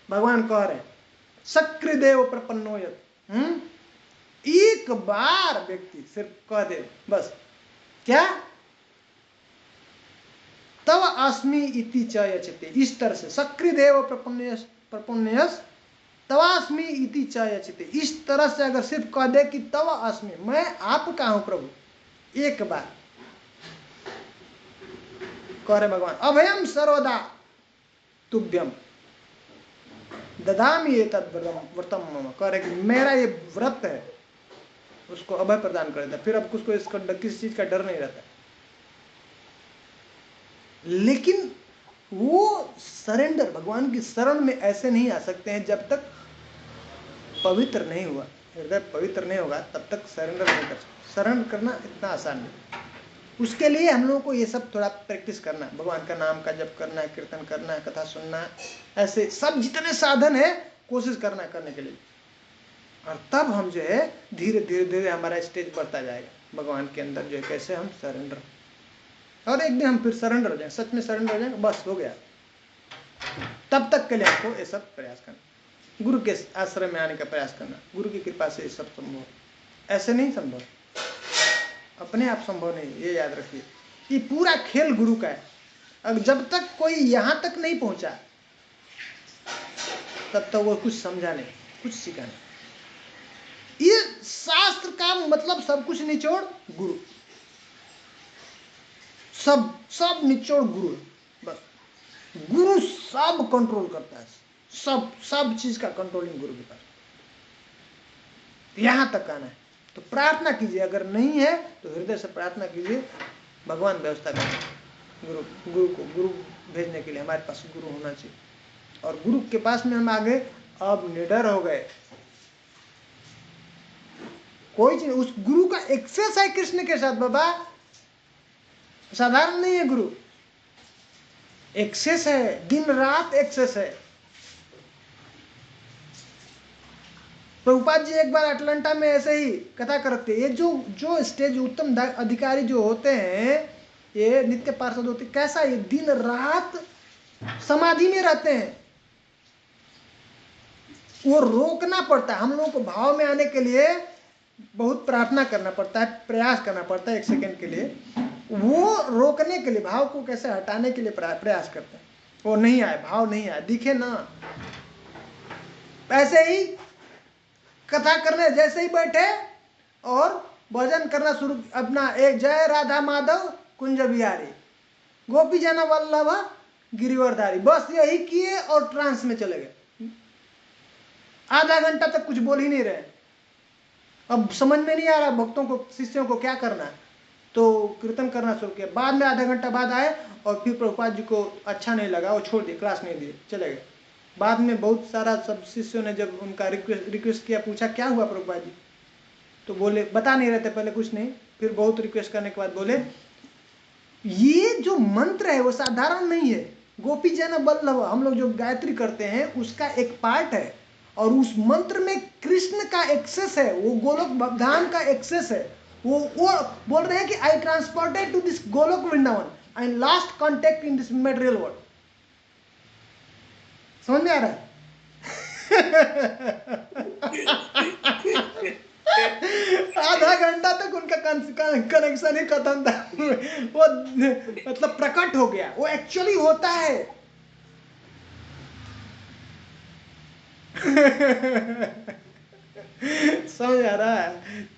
भगवान कह रहे हैं सक्रिदेव प्रपन्नोयत। एक बार व्यक्ति सिर्फ कह दे बस, क्या तव अस्मि इति च यचते, इस तरह से सक्रिदेव प्रपन्नयस तवास्मि इति च यचते, इस तरह से अगर सिर्फ कह दे कि तव अस्मि, मैं आपका हूं प्रभु, एक बार कह रहे भगवान अभयम सर्वदा तुभ्यम ददामि एतद् व्रतम मम, कह रहे कि मेरा ये व्रत है उसको अभय प्रदान कर देता, फिर अब उसको इसका किसी चीज का डर नहीं रहता। लेकिन वो सरेंडर भगवान की शरण में ऐसे नहीं आ सकते हैं जब तक पवित्र नहीं हुआ, हृदय पवित्र नहीं होगा तब तक सरेंडर नहीं कर सकते। सरेंडर करना इतना आसान नहीं, उसके लिए हम लोगों को ये सब थोड़ा प्रैक्टिस करना है, भगवान का नाम का जप करना है, कीर्तन करना है, कथा सुनना है, ऐसे सब जितने साधन है कोशिश करना है करने के लिए, और तब हम जो है धीरे धीरे धीरे हमारा स्टेज बढ़ता जाएगा भगवान के अंदर, जो है कैसे हम सरेंडर, और एक दिन हम फिर सरेंडर हो जाएंगे, सच में सरेंडर हो जाएंगे, बस हो गया। तब तक के लिए आपको ये सब प्रयास करना, गुरु के आश्रय में आने का प्रयास करना, गुरु की कृपा से ये सब संभव, ऐसे नहीं संभव, अपने आप संभव नहीं, ये याद रखिए। ये पूरा खेल गुरु का है, अब जब तक कोई यहाँ तक नहीं पहुंचा तब तक वो कुछ समझा नहीं, कुछ सीखा नहीं। ये शास्त्र का मतलब सब कुछ निचोड़ गुरु, सब निचोड़ गुरु, बस गुरु सब कंट्रोल करता है, सब चीज का कंट्रोलिंग गुरु के पास। यहां तक आना है तो प्रार्थना कीजिए, अगर नहीं है तो हृदय से प्रार्थना कीजिए, भगवान व्यवस्था करें गुरु भेजने के लिए, हमारे पास गुरु होना चाहिए, और गुरु के पास में हम आगे अब निडर हो गए, कोई चीज उस गुरु का एक्सेस है कृष्ण के साथ बाबा, साधारण नहीं है गुरु, एक्सेस है, दिन रात एक्सेस है। प्रभुपाद जी एक बार अटलांटा में ऐसे ही कथा करते, ये जो स्टेज उत्तम अधिकारी जो होते हैं, ये नित्य पार्षद होते, कैसा ये दिन रात समाधि में रहते हैं, वो रोकना पड़ता है हम लोगों को, भाव में आने के लिए बहुत प्रार्थना करना पड़ता है, प्रयास करना पड़ता है, एक सेकंड के लिए वो रोकने के लिए, भाव को कैसे हटाने के लिए प्रयास करते हैं, वो नहीं आए, भाव नहीं आए, दिखे ना, ऐसे ही कथा करने जैसे ही बैठे और भजन करना शुरू, अपना एक जय राधा माधव कुंज बिहारी गोपी जन वल्लभ गिरिवरधारी, बस यही किए और ट्रांस में चले गए। आधा घंटा तक कुछ बोल ही नहीं रहे। अब समझ में नहीं आ रहा भक्तों को, शिष्यों को क्या करना है, तो कीर्तन करना शुरू किया। बाद में आधा घंटा बाद आए और फिर प्रभुपाद जी को अच्छा नहीं लगा, वो छोड़ दिए, क्लास नहीं दिए, चले गए। बाद में बहुत सारा सब शिष्यों ने जब उनका रिक्वेस्ट किया, पूछा क्या हुआ प्रभुपाद जी, तो बोले बता नहीं रहे थे पहले कुछ नहीं, फिर बहुत रिक्वेस्ट करने के बाद बोले ये जो मंत्र है वो साधारण नहीं है, गोपी जन वल्लभ हम लोग जो गायत्री करते हैं उसका एक पार्ट है, और उस मंत्र में कृष्ण का एक्सेस है, वो गोलोक धाम का एक्सेस है। वो बोल रहे हैं कि I transported to this Goloka Vrindavan and last contact in this material world. समझ में आ रहा है? आधा घंटा तक उनका कनेक्शन ही खत्म था। वो मतलब प्रकट हो गया, वो एक्चुअली होता है। समझ आ रहा है?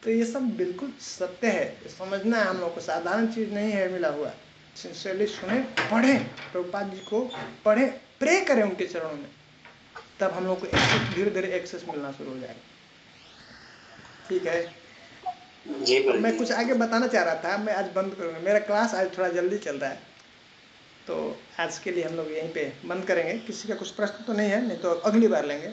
तो ये सब बिल्कुल सत्य है, समझना है हम लोग को, साधारण चीज नहीं है मिला हुआ। सिंसियरली सुने, पढ़े, प्रभुपाद जी को पढ़े, प्रे करें उनके चरणों में, तब हम लोग को धीरे धीरे एक्सेस मिलना शुरू हो जाएगा। ठीक है जी मैं कुछ आगे बताना चाह रहा था, मैं आज बंद करूंगा, मेरा क्लास आज थोड़ा जल्दी चल रहा है, तो आज के लिए हम लोग यहीं पे बंद करेंगे। किसी का कुछ प्रश्न तो नहीं है, नहीं तो अगली बार लेंगे।